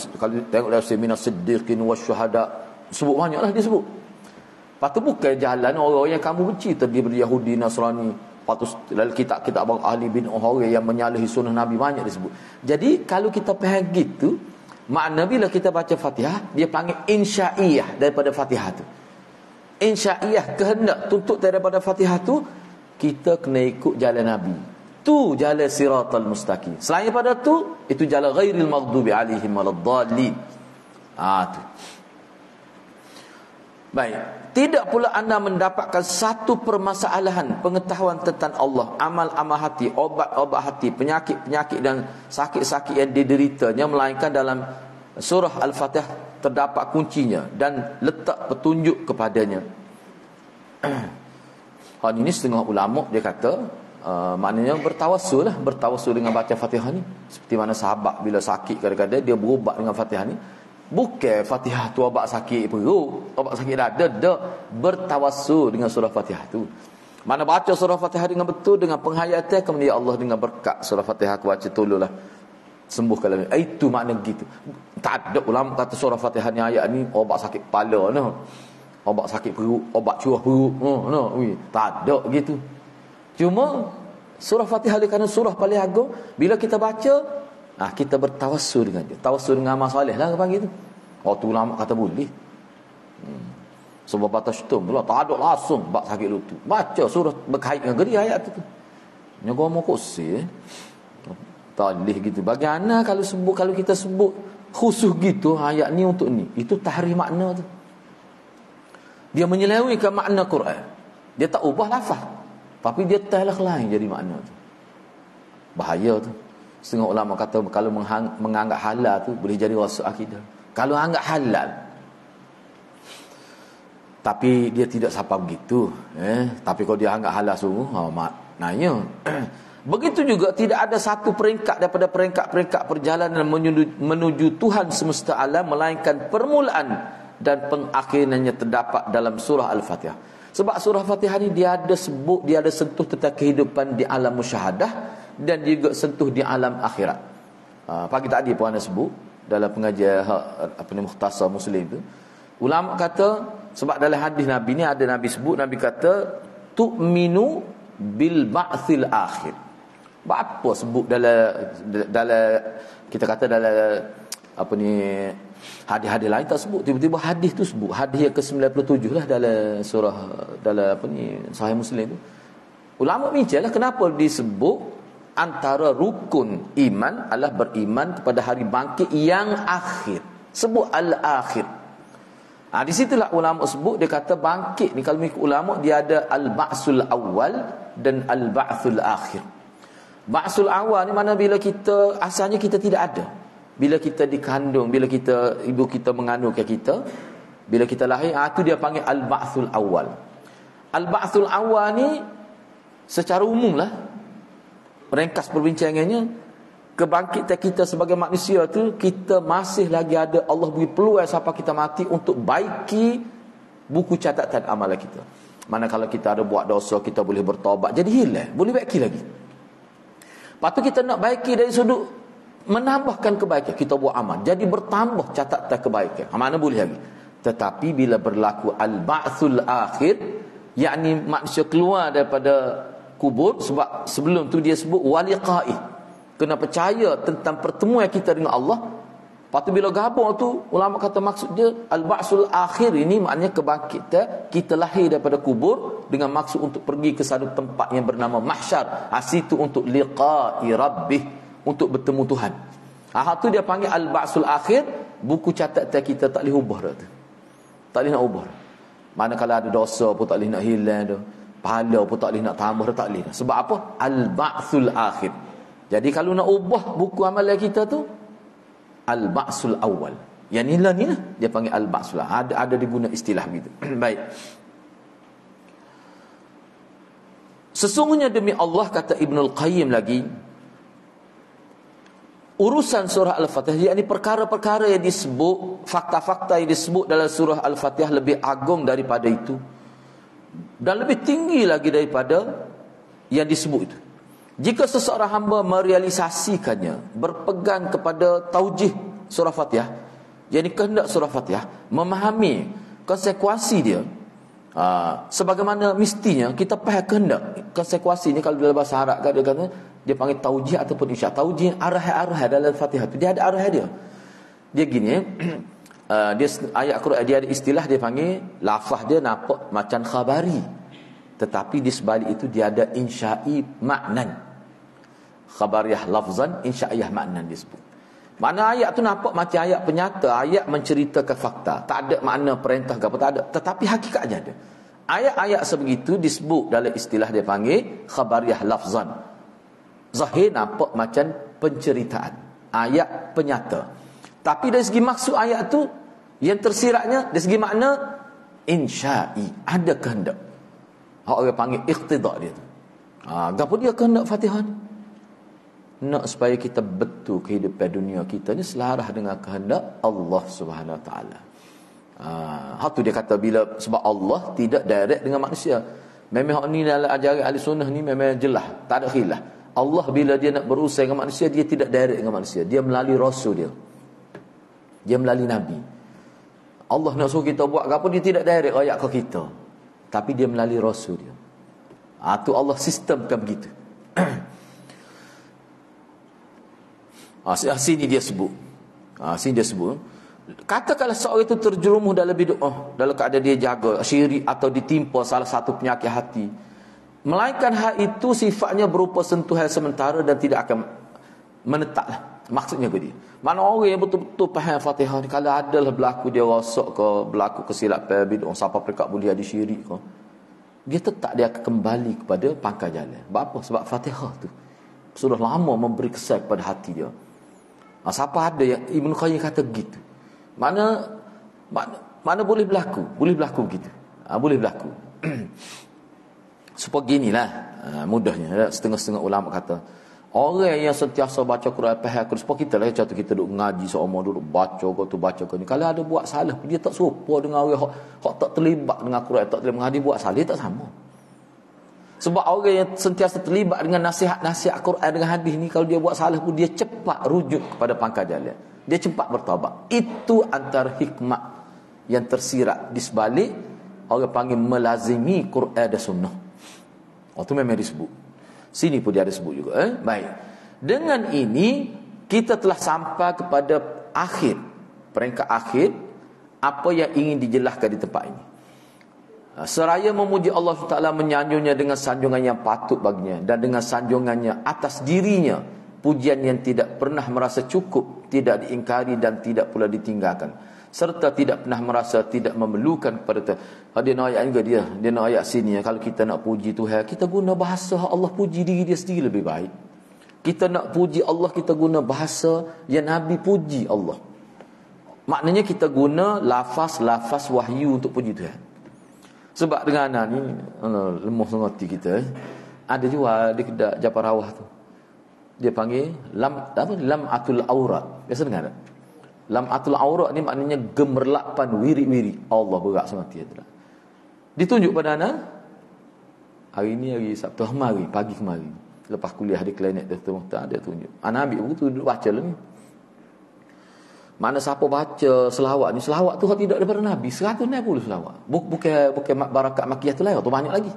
tengok dalam seminar siddiqin wasyuhada sebut banyaklah dia sebut. Lepas tu bukan jalan orang yang kamu benci terdiri Yahudi, Nasrani. Lepas tu dalam kitab-kitab ahli bin orang yang menyalahi sunnah Nabi banyak disebut. Jadi kalau kita faham gitu, makna bila kita baca Fatihah, dia panggil insya'iyah daripada Fatihah tu. Insya'iyah, kehendak tuntut daripada Fatihah tu, kita kena ikut jalan Nabi. Tu jalan siratal mustaqim. Selain daripada tu, itu jalan ghairil maghdubi alaihim waladdallin. Tu. Baik. Tidak pula anda mendapatkan satu permasalahan pengetahuan tentang Allah, amal-amal hati, obat-obat hati, penyakit-penyakit dan sakit-sakit yang dideritanya, melainkan dalam surah Al-Fatihah terdapat kuncinya dan letak petunjuk kepadanya. Hal ini setengah ulama dia kata maknanya bertawassul lah, bertawassul dengan baca Fatihah ni. Seperti mana sahabat bila sakit kadang-kadang dia berubat dengan Fatihah ni. Bukan Fatihah tu obat sakit perut, obat sakit dada, bertawassul dengan surah Fatihah tu. Mana baca surah Fatihah dengan betul, dengan penghayatan, kemudian Allah dengan berkat surah Fatihah aku baca tolonglah sembuhkan kami. Itu makna gitu. Tak ada ulama kata surah Fatihah ni ayat ni obat sakit kepala no. Obat sakit perut, obat curah perut. Tak ada gitu. Cuma surah Fatihah kerana surah paling agung, bila kita baca kita bertawassul dengan dia. Tawassul dengan amal soleh lah panggil tu. Tu ulama kata boleh. Sebab batas tu pula tak ada langsung bab sakit lutut. Baca surah berkait dengan dia ayat tu. Nyago mau kursi tak boleh gitu. Bagaimana kalau kita sebut khusus gitu ayat ni untuk ni. Itu tahrif makna tu. Dia menyelewengkan makna Quran. Dia tak ubah lafaz, tapi dia telah lain jadi makna tu. Bahaya tu. Setengah ulama kata kalau menganggap halal tu boleh jadi rosak akidah. Kalau anggap halal tapi dia tidak sampai begitu, tapi kalau dia anggap halal sungguh, maknanya begitu juga tidak ada satu peringkat daripada peringkat-peringkat perjalanan menuju Tuhan semesta alam melainkan permulaan dan pengakhirannya terdapat dalam surah Al-Fatihah. Sebab surah Fatihah ni dia ada sebut, dia ada sentuh tentang kehidupan di alam musyahadah dan juga sentuh di alam akhirat. Pagi tadi pun anda sebut dalam pengajian Mukhtasar Muslim tu, ulama kata sebab dalam hadis Nabi ni ada Nabi sebut, Nabi kata tu'minu bil ba'thil akhir. Apa sebut dalam kita kata dalam hadis-hadis lain tak sebut, tiba-tiba hadis tu sebut, hadis yang ke-97 lah dalam surah Sahih Muslim tu. Ulama bincanglah kenapa disebut antara rukun iman adalah beriman kepada hari bangkit yang akhir. Sebut al-akhir. Di situlah ulama sebut, dia kata bangkit ni kalau mengikut ulama dia ada al-ba'sul awal dan al-ba'sul akhir. Ba'sul awal ni mana bila kita asalnya kita tidak ada. Bila kita dikandung, bila ibu kita mengandungkan kita, bila kita lahir, itu dia panggil al-ba'sul awal. Al-ba'sul awal ni secara umum lah, ringkas perbincangannya, kebangkitan kita sebagai manusia tu, kita masih lagi ada, Allah beri peluang sampai kita mati untuk baiki buku catatan amalan kita. Mana kalau kita ada buat dosa, kita boleh bertaubat, jadi hilang, boleh baiki lagi. Lepas tu kita nak baiki dari sudut menambahkan kebaikan, kita buat amal, jadi bertambah catatan kebaikan, mana boleh lagi. Tetapi bila berlaku al-ba'thul akhir, yakni manusia keluar daripada kubur, sebab sebelum tu dia sebut waliqa'i, kena percaya tentang pertemuan kita dengan Allah. Lepas tu bila gabung tu, ulama kata maksud dia al-ba'sul akhir ini maknanya kebangkitan kita lahir daripada kubur dengan maksud untuk pergi ke satu tempat yang bernama mahsyar. Situ untuk liqa'i rabbih, untuk bertemu Tuhan. Tu dia panggil al-ba'sul akhir. Buku catatan kita tak boleh ubah dah tu. Tak boleh nak ubah. Mana kalau ada dosa pun tak boleh nak hilang dah. Pahala pun tak boleh nak tambah dah, tak boleh dah. Sebab apa? Al-ba'sul akhir. Jadi kalau nak ubah buku amalan kita tu, al-ba'sul awal. Yang ni lah dia panggil al-ba'sul. Ada diguna istilah begitu. Baik. Sesungguhnya demi Allah, kata Ibnul Qayyim lagi, urusan surah Al-Fatihah, yakni perkara-perkara yang disebut, fakta-fakta yang disebut dalam surah Al-Fatihah lebih agung daripada itu dan lebih tinggi lagi daripada yang disebut itu. Jika seseorang hamba merealisasikannya, berpegang kepada taujih surah Fatihah, yakni kehendak surah Fatihah, memahami konsekuensi dia, sebagaimana mestinya kita faham kehendak konsekuensinya. Kalau dalam bahasa Arab kan dia kata, dia panggil taujih ataupun insya. Taujih arah-arah dalam Fatihah tu, dia ada arah dia. Dia gini, dia ayat Quran dia ada istilah, dia panggil lafaz dia nampak macam khabari, tetapi di sebalik itu dia ada insya'i maknan. Khabariyah lafzan, insya'iyah maknan disebut. Makna ayat tu nampak macam ayat penyata, ayat menceritakan fakta, tak ada makna perintah ke apa, tak ada, tetapi hakikatnya ada. Ayat-ayat sebegitu disebut dalam istilah dia panggil khabariyah lafzan. Zahir nampak macam penceritaan, ayat penyata, tapi dari segi maksud ayat tu yang tersiratnya, dari segi makna insya'i, ada kehendak. Orang panggil iqtidak dia tu. Gapo dia kehendak Fatihah ni? Nak supaya kita betul kehidupan dunia kita ni selarah dengan kehendak Allah Subhanahu Wa Taala. Tu dia kata bila, sebab Allah tidak direct dengan manusia. Memang hak ni dalam ajaran ahli sunnah ni memang jelas, tak ada khilaf. Allah bila dia nak berurusan dengan manusia, dia tidak direct dengan manusia, dia melalui rasul dia, dia melalui nabi. Allah nak suruh kita buat apa, dia tidak direct ayat ke kita, tapi dia melalui rasul dia. Tu Allah sistemkan begitu. Sini dia sebut. Sini dia sebut. Katakanlah seorang itu terjerumus dalam bid'ah, dalam keadaan dia jaga syirik atau ditimpa salah satu penyakit hati, melainkan hal itu sifatnya berupa sentuhan sementara dan tidak akan menetaplah. Maksudnya ke dia. Mana orang yang betul-betul faham Fatihah ni, kalau adalah berlaku dia rosak ke, berlaku kesilapan bid'ah, siapa peringkat boleh ada syirik ke, dia tetap dia akan kembali kepada pangkal jalan. Apa? Sebab Fatihah tu sudah lama memberi kesan kepada hati dia. Siapa ada yang Ibn Qayyim kata gitu. Mana boleh berlaku? Boleh berlaku begitu. Boleh berlaku. Supaya ginilah mudahnya. Setengah-setengah ulama kata, orang yang sentiasa baca Quran faham Quran, supaya kita lah contoh kita duduk ngaji seumur duduk baca ke ni. Kalau ada buat salah, dia tak serupa dengan orang hak tak terlibat dengan Quran, tak terlibat mengaji, buat salah, dia tak sama. Sebab orang yang sentiasa terlibat dengan nasihat-nasihat Quran dengan hadis ni, kalau dia buat salah pun dia cepat rujuk kepada pangkal jalan. Dia cepat bertaubat. Itu antara hikmah yang tersirat di sebalik orang panggil melazimi Quran dan sunnah. Itu memang disebut. Sini pun dia ada sebut juga. Baik. Dengan ini kita telah sampai kepada peringkat akhir apa yang ingin dijelaskan di tempat ini. Seraya memuji Allah Taala, menyanjungnya dengan sanjungan yang patut baginya, dan dengan sanjungannya atas dirinya, pujian yang tidak pernah merasa cukup, tidak diingkari dan tidak pula ditinggalkan, serta tidak pernah merasa tidak memerlukan kepada Tuhan. Dia nak ayat juga dia nak ayat sini, kalau kita nak puji Tuhan, kita guna bahasa Allah puji diri dia sendiri lebih baik. Kita nak puji Allah, kita guna bahasa yang Nabi puji Allah. Maknanya kita guna lafaz wahyu untuk puji Tuhan. Sebab dengan anak ni lemah sangat kita. Ada juga di kedai Japar Rawah tu, dia panggil lam'atul aurat. Biasa dengar tak? Lam'atul aurat ni maknanya gemerlapan wirid-wirid. Allah berat sangat dia tu. Ditunjuk pada anak hari ni, hari Sabtu kemarin, pagi kemarin, lepas kuliah di klinik Dr. Muhtar, dia tunjuk. Anak ambil buku tu, duduk baca lah ni. Mana siapa baca selawat ni, selawat tu tidak daripada Nabi, 160 selawat. Bukan barakat makiyah tu lain, tu banyak lagi.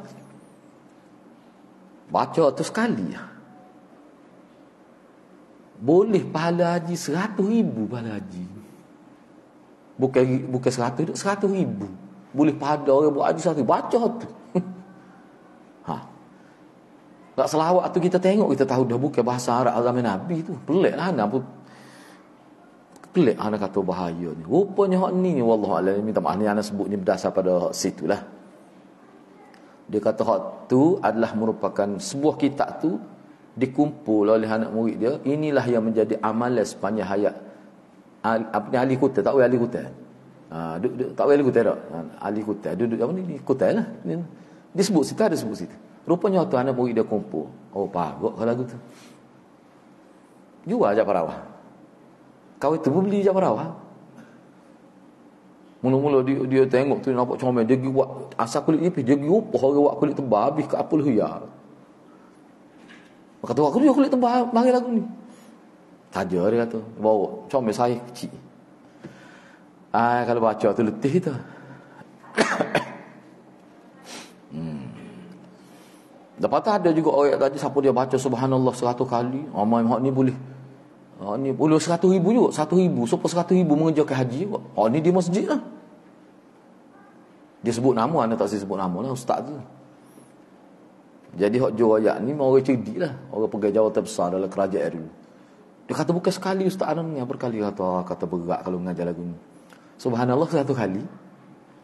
Baca tu sekali. Boleh pahala haji 100,000 pahala haji. Bukan 100 100,000. Boleh pahala orang buat haji 100,000. Baca tu. Tak selawat tu kita tengok, kita tahu dah bukan bahasa Arab zaman Nabi tu. Pelik lah anak pun. Pelik anak kata bahaya ni. Rupanya hak ni wallahualam, minta maaf ni anak sebut ni berdasar pada situlah. Dia kata hak tu adalah merupakan sebuah kitab tu dikumpul oleh anak murid dia. Inilah yang menjadi amalan sepanjang hayat ahli Kutai. Tak boleh ahli Kutai. Tak boleh ahli Kutai tak? Ahli Kutai duduk apa ni Kutai lah. Dia sebut situ, ada sebut situ. Rupanya tu anak murid dia kumpul. Oh pagok kalau lagu tu. Jual Japar Rawah. Kau itu pun beli Japar Rawah. Mula-mula dia tengok tu, nampak comel, dia pergi buat asal kulit nipis, dia pergi upah orang buat kulit tebal habis ke 40 riyal. Kata aku dia kulit tebal mari lagu ni. Saja dia kata, bawa comel saya kecil. Kalau baca tu letih kita. Lepas tu ada juga orang tadi siapa dia baca subhanallah 100 kali. Amal hak ni boleh. Ni boleh 100,000 juga, 100,000. Supaya 100,000 mengerjakan haji juga. Ni di masjid lah. Dia sebut nama, anda tak sebut nama lah ustaz tu. Jadi hak jual ayat ni orang cerdik lah, orang pegang jawatan besar dalam kerajaan dulu. Dia kata bukan sekali ustaz ni, berkali kata berat kalau mengajar lagu ni. Subhanallah 100 kali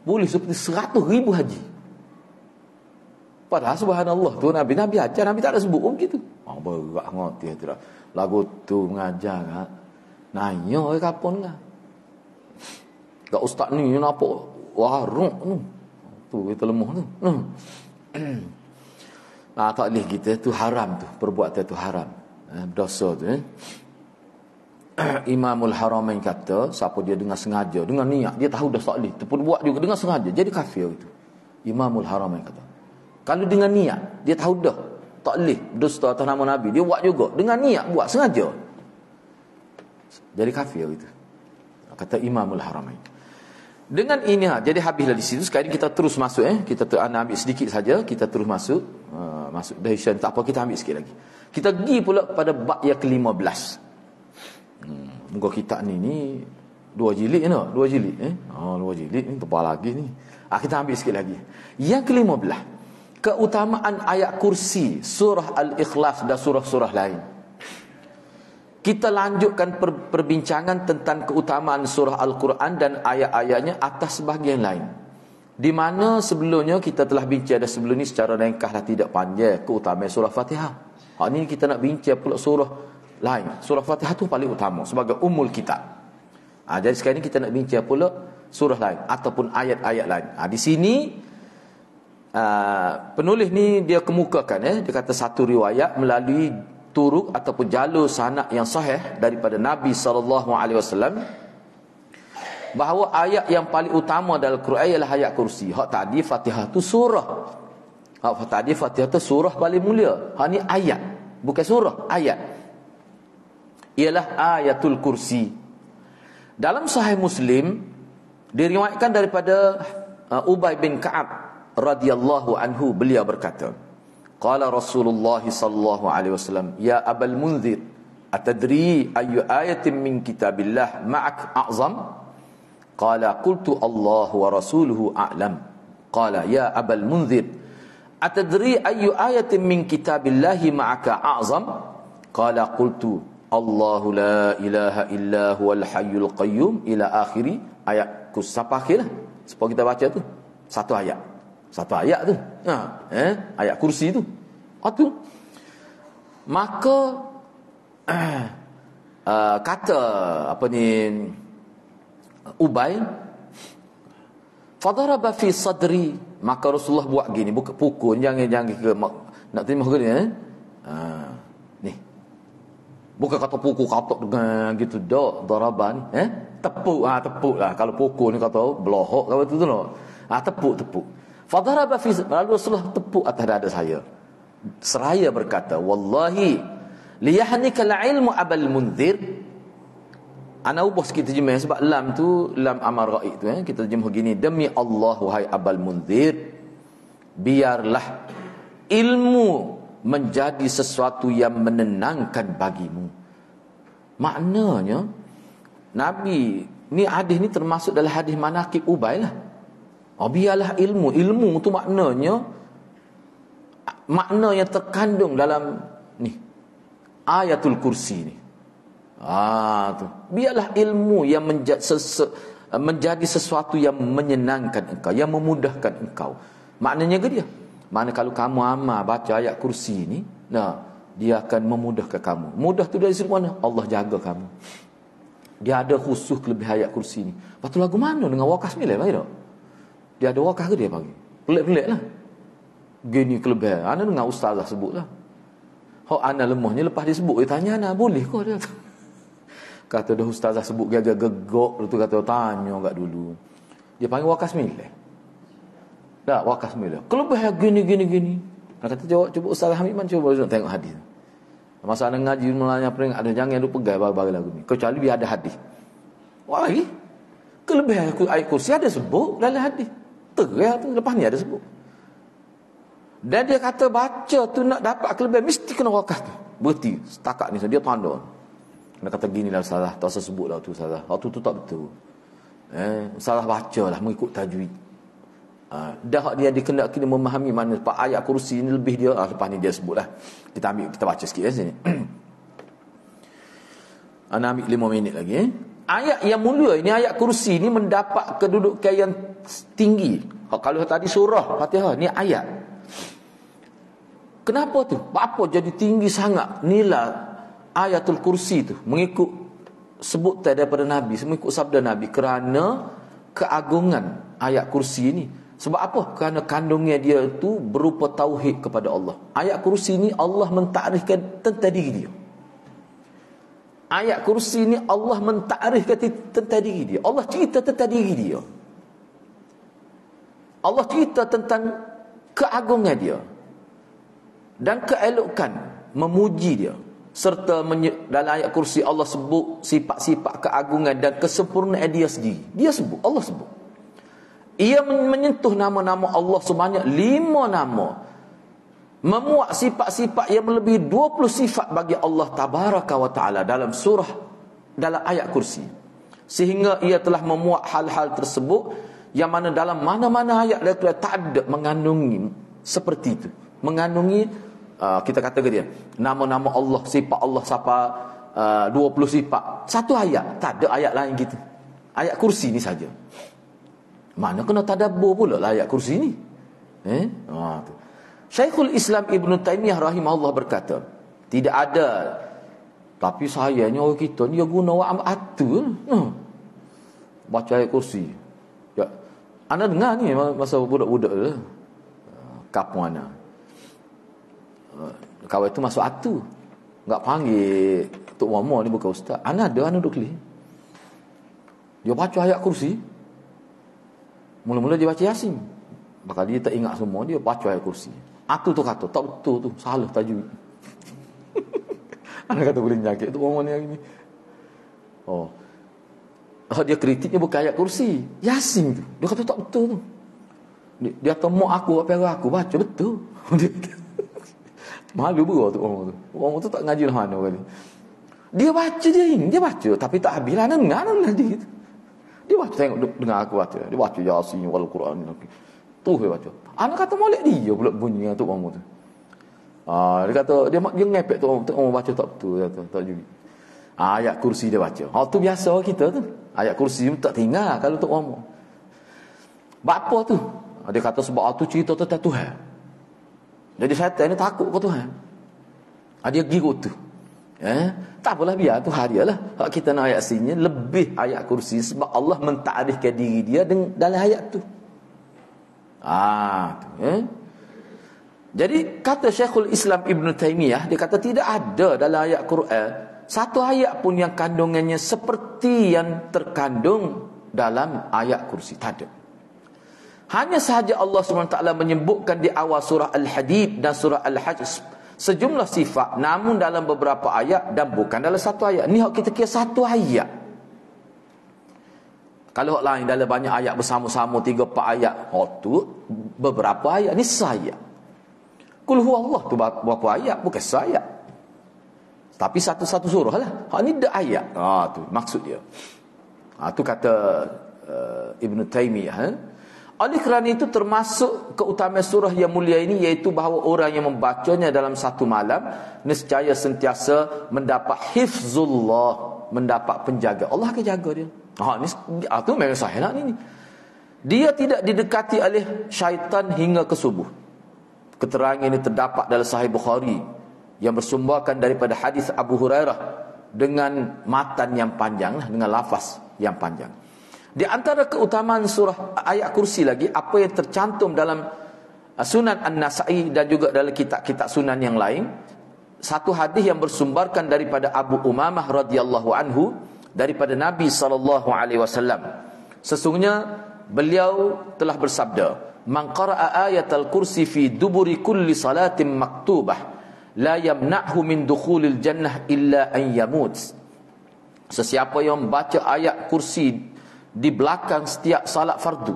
boleh seperti 100,000 haji. Padahal subhanallah tu Nabi ajar, Nabi tak ada sebut pun begitu. Berat ngerti tu lah. Lagu tu mengajar kan. Nanya orang kapon kan. Kak ustaz ni nampak waruk tu. Tu kita lemah tu. Tak boleh kita tu haram tu, perbuatan tu haram. Dosa tu Imamul Haramain kata, siapa dia dengan sengaja, dengan niat, dia tahu dah tak boleh, tu pun buat juga dengan sengaja, jadi kafir itu. Imamul Haramain kata, kalau dengan niat, dia tahu dah tak boleh dusta atas nama Nabi, dia buat juga dengan niat, buat sengaja, jadi kafir itu, kata Imamul Haramain. Dengan ini jadi habislah di situ. Sekarang kita terus masuk kita ambil sedikit saja, kita terus masuk dari syan, tak apa, kita ambil sikit lagi. Kita pergi pula pada bab yang ke-15. Muka kitab ni 2 jilid ni, 2 jilid 2 jilid ni tebal lagi ni. Kita ambil sikit lagi. Yang ke-15, keutamaan ayat kursi, surah Al-Ikhlas dan surah-surah lain. kita lanjutkan perbincangan tentang keutamaan surah Al-Quran dan ayat-ayatnya atas sebahagian lain. Di mana sebelumnya kita telah bincang dah sebelum ni secara ringkas lah, tidak panjang, keutamaan surah Fatihah. Hak ni kita nak bincang pula surah lain. Surah Fatihah tu paling utama sebagai ummul kitab. Jadi sekarang ni kita nak bincang pula surah lain ataupun ayat-ayat lain. Di sini penulis ni dia kemukakan, dia kata satu riwayat melalui turuk ataupun jalur sanad yang sahih daripada Nabi SAW, bahawa ayat yang paling utama dalam Quran ialah ayat kursi. Hak tadi Fatihah tu surah. Hak tadi Fatihah tu surah paling mulia. Hak ni ayat, bukan surah, ayat. Ialah ayatul kursi. Dalam Sahih Muslim diriwayatkan daripada Ubay bin Ka'ab radhiyallahu anhu, beliau berkata, qala Rasulullah sallallahu alaihi wasallam, ya Abul Munzir, atadri ayu ayatin min kitabillah ma'ak a'zam? Qala qultu Allah wa rasuluhu a'lam. Qala ya Abul Munzir, atadri ayu ayatin min kitabillahi ma'aka a'zam? Qala qultu Allahu la ilaha illa huwal hayyul qayyum ila akhiri ayat sampai akhirlah. Supaya kita baca tu satu ayat. Satu ayat tu. Ayat kursi tu. Tu. Maka kata apa ni Ubay, fadaraba fi sadri, maka Rasulullah buat gini, bukan pukul, jangan ke nak terima ke ni ni. Bukan kata pukul katok dengan gitu dak, daraba ni tepuk lah. Kalau pukul ni kata belohok kau tu noh. Tepuk. Fadaraba fi, lalu Rasulullah tepuk atas dada saya. Seraya berkata, wallahi liyahnikal ilmu Abul Munzir. Ana ubah sikit terjemah sebab lam tu lam amar ghaib tu kita terjemah gini, demi Allah wahai Abul Munzir, biarlah ilmu menjadi sesuatu yang menenangkan bagimu. Maknanya Nabi ni, hadis ni termasuk dalam hadis manaqib Ubay lah. Biarlah ilmu tu makna yang terkandung dalam ni ayatul kursi ni. Tu. Biarlah ilmu yang menjadi sesuatu yang menyenangkan engkau, yang memudahkan engkau. Maknanya ke dia? Maknanya kalau kamu amal baca ayat kursi ni, dia akan memudahkan kamu. Mudah tu dari segi mana? Allah jaga kamu. Dia ada khusus kelebihan ayat kursi ni. Lepas tu lagu mana dengan wakas milih bagi tak? Dia ada wakas ke dia bagi? Pelik-pelik lah. Gini kelebihan. Ana dengan ustazah sebut lah. Ana lemahnya lepas dia sebut, dia tanya Ana, boleh kau dia tu? Kata dah ustazah sebut gagak-gegok tu, kata tanya kat dulu. Dia panggil wakas milih. Tak, wakas milih. Kelebihan gini. Nak kata jawab, cuba Ustaz Hamid Man cuba tengok hadis. Masa anda ngaji mulanya pering ada jangan duk pegang bagi lagu ni. Kecuali dia ada hadis. Wah lagi. Kelebihan ayat kursi ada sebut dalam hadis. Terang tu lepas ni ada sebut. Dan dia kata baca tu nak dapat kelebihan mesti kena wakas tu. Berhenti setakat ni dia tanda. Dia kata ginilah Ustazah, tak usah sebut lah tu Ustazah. Waktu tu tak betul. Ustazah bacalah mengikut tajwid. Dah dia dikena memahami mana pak ayat kursi ni lebih dia. Lepas ni dia sebutlah. Kita baca sikit sini. Ana ambil 5 minit lagi. Ayat yang mulia ini, ayat kursi ni mendapat kedudukan yang tinggi. Kalau tadi surah Fatihah, ni ayat. Kenapa tu? Apa jadi tinggi sangat nilai ayatul kursi tu mengikut sebutan daripada Nabi, mengikut sabda Nabi, kerana keagungan ayat kursi ni. Sebab apa? Kerana kandungnya dia tu berupa tauhid kepada Allah. Ayat kursi ni Allah mentakrifkan tentang diri dia. Ayat kursi ni Allah mentakrifkan tentang diri dia. Allah cerita tentang diri dia. Allah cerita tentang keagungan dia dan keelokan, memuji dia. Serta dalam ayat kursi Allah sebut sifat-sifat keagungan dan kesempurnaan dia sendiri. Dia sebut, Allah sebut. Ia menyentuh nama-nama Allah sebanyak 5 nama. Memuat sifat-sifat yang melebihi 20 sifat bagi Allah Tabaraka wa Ta'ala dalam ayat kursi. Sehingga ia telah memuat hal-hal tersebut yang mana dalam mana-mana ayat dia tak ada mengandungi seperti itu. Mengandungi kita kata ke dia nama-nama Allah, sifat Allah, siapa 20 sifat. Satu ayat, tak ada ayat lain gitu. Ayat kursi ni saja. Mana kena tadabbur pula lah ayat kursi ni. Tu. Syekhul Islam Ibn Taymiyah rahimahullah berkata, tidak ada, tapi sayangnya orang kita ni dia guna atu. Baca ayat kursi. Ya. Anda dengar ni masa budak-budak tu. Kapung ana. Kawan itu masuk atu. Enggak panggil Tok Muhammad ni bukan ustaz. Ana duduk keli. Dia baca ayat kursi. Mula-mula dia baca Yasin. Bakal dia tak ingat semua, dia baca ayat kursi. Atu tu kata, tak betul tu, salah tajwid. Ana kata boleh nyakit Tok Muhammad ni hari ni. Dia kritiknya bukan ayat kursi, Yasin tu. Dia kata tak betul tu. Dia temuk aku, apa aku baca betul. Malu berapa tu orang tu. Orang tu tak ngaji lah mana kali. Dia baca dia baca tapi tak habis lah dengar nanti. Dia baca, tengok dengar aku baca. Dia baca Yasin wal Quran. Tu dia baca. Anak kata molek dia pula bunyi dengan tu orang tu. Dia kata dia ngepek tu orang baca tak betul tak juga. Ayat kursi dia baca. Tu biasa kita tu. Ayat kursi tak tinggal kalau tu orang. Bapa tu. Dia kata sebab tu cerita tentang Tuhan. Jadi syaitan ni takut ke Tuhan. Dia girut tu. Tak apalah, biar Tuhan dia lah. Kita nak ayat sini lebih ayat kursi sebab Allah mentakrifkan diri dia dalam ayat tu. Jadi kata Syekhul Islam Ibn Taymiyah, dia kata tidak ada dalam ayat Quran satu ayat pun yang kandungannya seperti yang terkandung dalam ayat kursi. Tak ada. Hanya sahaja Allah SWT menyebutkan di awal surah Al-Hadid dan surah Al-Hajj sejumlah sifat, namun dalam beberapa ayat dan bukan dalam satu ayat. Ni kita kira satu ayat. Kalau lain dalam banyak ayat bersama-sama 3-4 ayat, tu beberapa ayat. Ni sayat. Qul huwallah tu berapa ayat, bukan sayat. Tapi satu-satu surah lah. Ni ada ayat. Tu maksud dia. Tu kata Ibn Taymiyah. Oleh kerana itu termasuk keutamaan surah yang mulia ini, iaitu bahawa orang yang membacanya dalam satu malam nescaya sentiasa mendapat hifzullah, mendapat penjaga. Allah akan jaga dia. Tu memang sahih nak ni. Dia tidak didekati oleh syaitan hingga ke subuh. Keterangan ini terdapat dalam Sahih Bukhari yang bersumberkan daripada hadis Abu Hurairah dengan matan yang panjang, dengan lafaz yang panjang. Di antara keutamaan surah ayat kursi lagi, apa yang tercantum dalam Sunan An-Nasa'i dan juga dalam kitab-kitab sunan yang lain, satu hadis yang bersumberkan daripada Abu Umamah radhiyallahu anhu daripada Nabi SAW. Sesungguhnya beliau telah bersabda, "Man qara'a ayatal kursi fi duburi kulli salatin maktubah la yamna'hu min dukhulil jannah illa an yamut." Sesiapa yang membaca ayat kursi di belakang setiap salat fardu,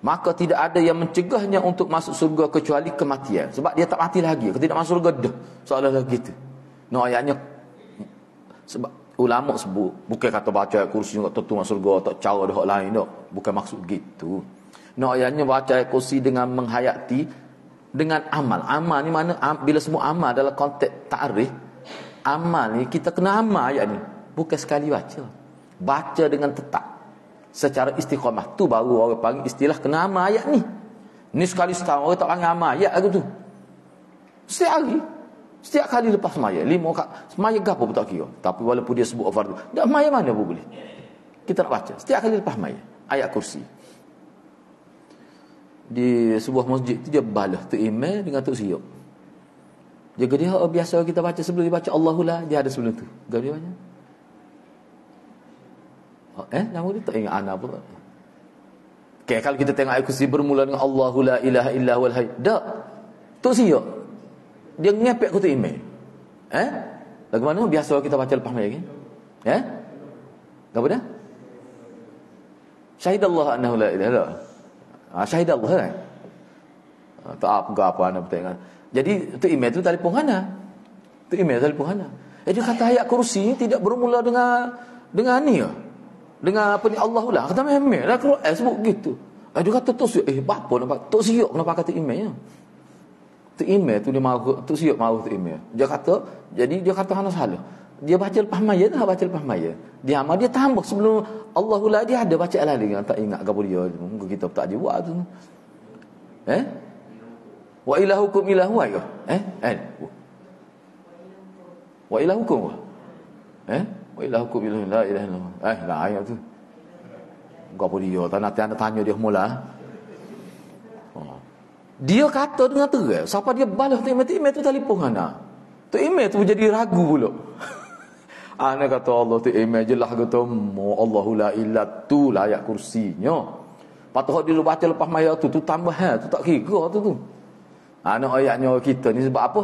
maka tidak ada yang mencegahnya untuk masuk surga kecuali kematian. Sebab dia tak mati lagi, dia tidak masuk surga dah. Soalan gitu. Ayatnya sebab ulama sebut bukan kata baca ayat kursi untuk tentu masuk surga, tak cara dah lain dah. Bukan maksud gitu. Ayatnya baca ayat kursi dengan menghayati dengan amal. Amal ni mana? Bila semua amal dalam konteks ta'rif, amal ni kita kena amal ayat ni. Bukan sekali baca. Baca dengan tetap secara istiqamah, tu baru orang panggil istilah kena amal ayat ni. Ni sekali setahun orang tak panggil amal ayat aku tu. Setiap hari, setiap kali lepas semaya, 5 kali semaya gapo pun tak kira. Tapi walaupun dia sebut fardu, dak semaya mana pun boleh. Kita nak baca setiap kali lepas semaya ayat kursi. Di sebuah masjid tu dia balah tu imam dengan tu siap. Jaga dia biasa kita baca sebelum dia baca Allahullah, dia ada sebelum tu. Gapo dia baca? Nama dia tak ingat anak pun. Kalau kita tengok ayat kursi bermula dengan Allahu la ilaha illa huwal hayy. Tak. Tok siap. Dia ngepek kutu email. Bagaimana biasa kita baca lepas mai kan? Apa dah? Syahidallah annahu la ilaha illa. Syahidallah kan? Tak apa anak tengok. Jadi tu email tu telefon hana. Tu email telefon hana. Dia kata ayat kursi ni tidak bermula dengan ni ke? Dengan apa ni Allahullah. Kata memang lah Quran sebut gitu. Dia kata tu siap. Apa nampak? Tu siap kenapa kata email? Tu email tu dia mahu tu siap mahu tu email. Dia kata, jadi dia kata hana salah. Dia baca lepas maya tu, baca lepas maya. Dia amal, dia tambah sebelum Allahul la, dia ada baca lagi. Tak ingat ke dia. Mungkin kita tak je buat tu. Wa ilahukum ilahu wa wa ilahukum wa ilahukum ilahu la ilaha illallah. Lah ayat tu. Gapo dia? Tak nak tanya dia mula. Dia kata dengan terang. Siapa dia balas tu email tu telefon ana. Tu email tu jadi ragu pula. Ana kata Allah tu email je lah kata Allahu la ilah tu lah ayat kursinya. Patut dia baca lepas maya tu tambah tu tak kira tu. Ana ayatnya kita ni sebab apa?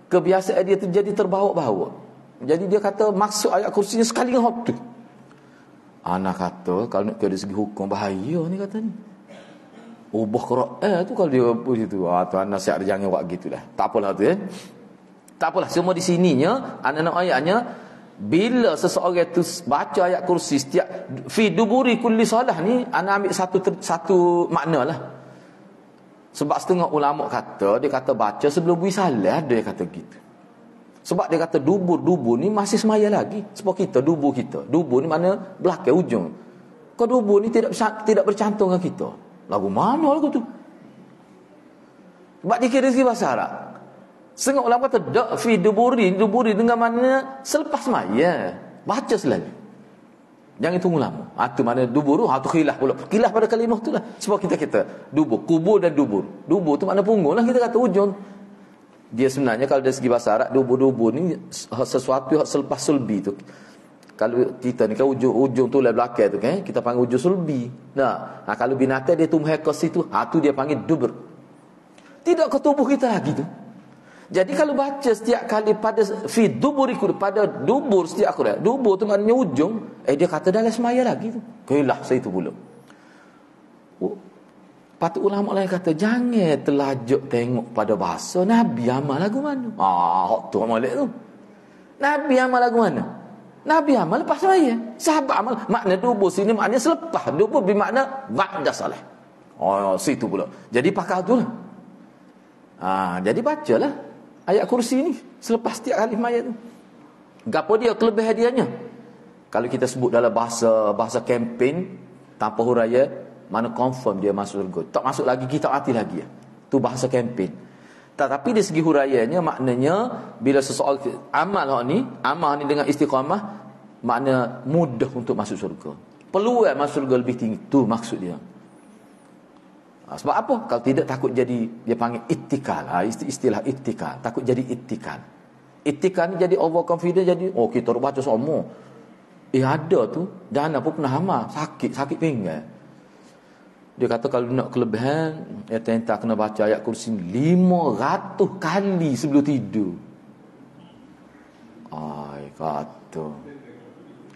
Kebiasaan dia tu jadi terbawa-bawa. Jadi dia kata maksud ayat kursinya sekali dengan tu. Ana kata kalau nak dari segi hukum bahaya ni kata ni. Ubah Quran tu kalau dia begitu. Tu nasihat dia jangan buat gitulah. Tak apalah tu Tak apalah, semua di sininya anak-anak ayatnya bila seseorang tu baca ayat kursi setiap fi duburi kulli salah ni, ana ambil satu maknalah. Sebab setengah ulama kata, dia kata baca sebelum bui salah, ada yang kata gitu. Sebab dia kata dubur ni masih semaya lagi. Sebab kita dubur ni mana belakang ujung. Kau dubur ni tidak bercantum dengan kita. Lagu mana lagu tu? Sebab dikira segi bahasa Arab. Setengah ulama kata dak fi duburi dengan mana selepas semaya. Baca selalu. Jangan tunggu lama. Tu mana dubur tu khilaf pula. Khilaf pada kalimah tu lah. Sebab kita dubur, kubur dan dubur. Dubur tu makna punggung lah, kita kata ujung. Dia sebenarnya kalau dari segi bahasa Arab dubur ni sesuatu yang selepas sulbi tu. Kalau kita ni kan ujung tu belakang tu kan, kita panggil ujung sulbi. Nah, kalau binatang dia tumbuh ke situ, tu dia panggil dubur. Tidak ke tubuh kita lagi tu. Jadi kalau baca setiap kali pada fi duburiku, pada dubur setiap Quran, dubur tu maknanya ujung, dia kata dalam semaya lagi tu. Kelah saya tu pula. Patut ulama lain kata jangan terlajuk tengok pada bahasa Nabi amal lagu mana. Hak tu molek tu. Nabi amal lagu mana? Nabi amal lepas semaya. Sahabat amal makna dubur sini maknanya selepas. Dubur bermakna ba'da salat. Situ pula. Jadi pakar tu lah. Jadi bacalah ayat kursi ni selepas setiap kali mayat tu. Gapo dia kelebihan dianya? Kalau kita sebut dalam bahasa kempen tanpa huraya, mana confirm dia masuk surga. Tak masuk lagi kita hati lagi ya. Tu bahasa kempen. Tetapi dari segi hurayanya maknanya bila seseorang amal ni dengan istiqamah, makna mudah untuk masuk surga. Peluang masuk surga lebih tinggi. Tu maksud dia. Sebab apa? Kalau tidak takut jadi, dia panggil ittikal. Istilah ittikal. Takut jadi ittikal. Ittikal ni jadi overconfident, jadi kita baca semua. Ada tu, jangan apa pernah amal. Sakit pinggang. Dia kata kalau nak kelebihan, tak kena baca ayat kursi 500 kali sebelum tidur. Kata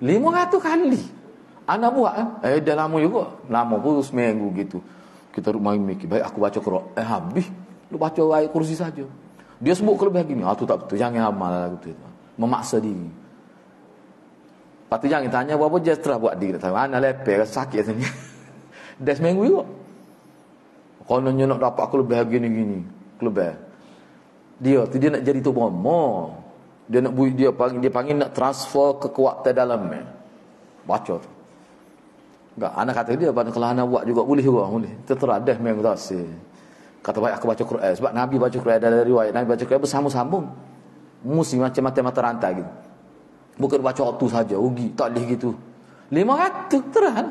500 kali. Anak buat dah lama juga. Lama pun seminggu gitu. Kita main mikir, baik aku baca Quran. Habis lu baca ayat kursi saja. Dia sebut kelebihan gini. Tu tak betul. Jangan amal lagu tu. Memaksa diri. Lepas tu jangan tanya berapa je setelah buat diri. Anak lepek sakit sini. Dah seminggu juga. Kononnya nak dapat kelebihan gini-gini. Kelebihan. Dia nak jadi tu bomo. Dia panggil nak transfer kekuatan dalamnya. Baca tu. Enggak, anak kata dia kalau anak buat juga boleh. Tertera dah seminggu tak sih. Kata baik aku baca Quran. Sebab Nabi baca Quran dalam riwayat. Nabi baca Quran bersambung-sambung. Mesti macam mata rantai gitu. Bukan baca waktu saja. Rugi. Tak boleh gitu. 500 terang.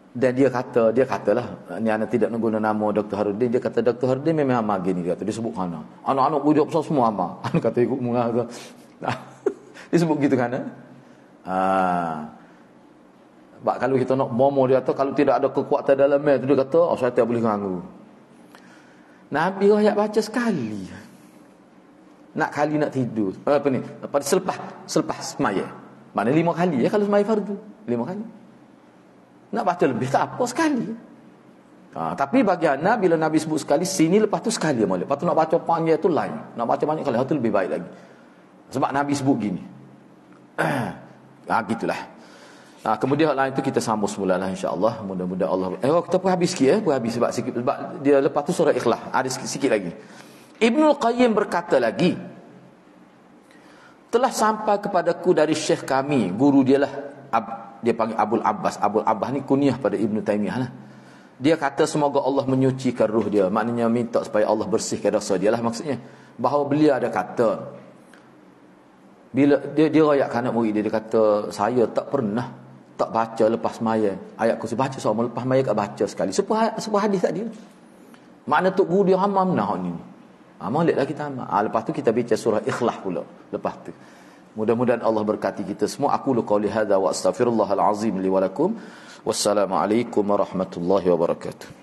Dan dia katalah, ni anak tidak guna nama Dr. Harudin. Dia kata Dr. Harudin memang amal gini. Dia kata, dia sebut kana. Anak-anak pujuk besar semua amal. Anak kata ikut mula. Dia sebut gitu kan. Sebab kalau kita nak bomo, dia kata kalau tidak ada kekuatan dalamnya, dia kata saya tak boleh ganggu. Nabi ayat baca sekali. Nak tidur. Apa ni? Selepas semaya. Mana 5 kali ya kalau semaya fardu. 5 kali. Nak baca lebih tak apa sekali. Tapi bagi anak bila Nabi sebut sekali, sini lepas tu sekali molek. Lepas tu nak baca panjang tu lain. Nak baca banyak kali itu lebih baik lagi. Sebab Nabi sebut gini. Gitulah. Kemudian lain tu kita sambung semula lah insya-Allah. Mudah-mudahan Allah. Kita pun habis sikit sebab dia lepas tu surah Ikhlas. Ada sikit lagi. Ibnul Qayyim berkata lagi, telah sampai kepadaku dari syekh kami, guru dia lah, dia panggil Abul Abbas. Abul Abbas ni kunyah pada Ibn Taymiyah lah. Dia kata semoga Allah menyucikan ruh dia, maknanya minta supaya Allah bersihkan dosa dia lah maksudnya. Bahawa beliau ada kata, bila dia rayakkan anak murid dia kata, saya tak pernah tak baca lepas maya ayat kursi, baca semua lepas maya tak baca sekali. Sebuah hadis tadi. Makna tok guru dia hamam nah ni. Moleklah kita amal. Lepas tu kita baca surah Ikhlas pula lepas tu. Mudah-mudahan Allah berkati kita semua. Aku qauli hadza wa astaghfirullahal azim li wa lakum. Wassalamualaikum warahmatullahi wabarakatuh.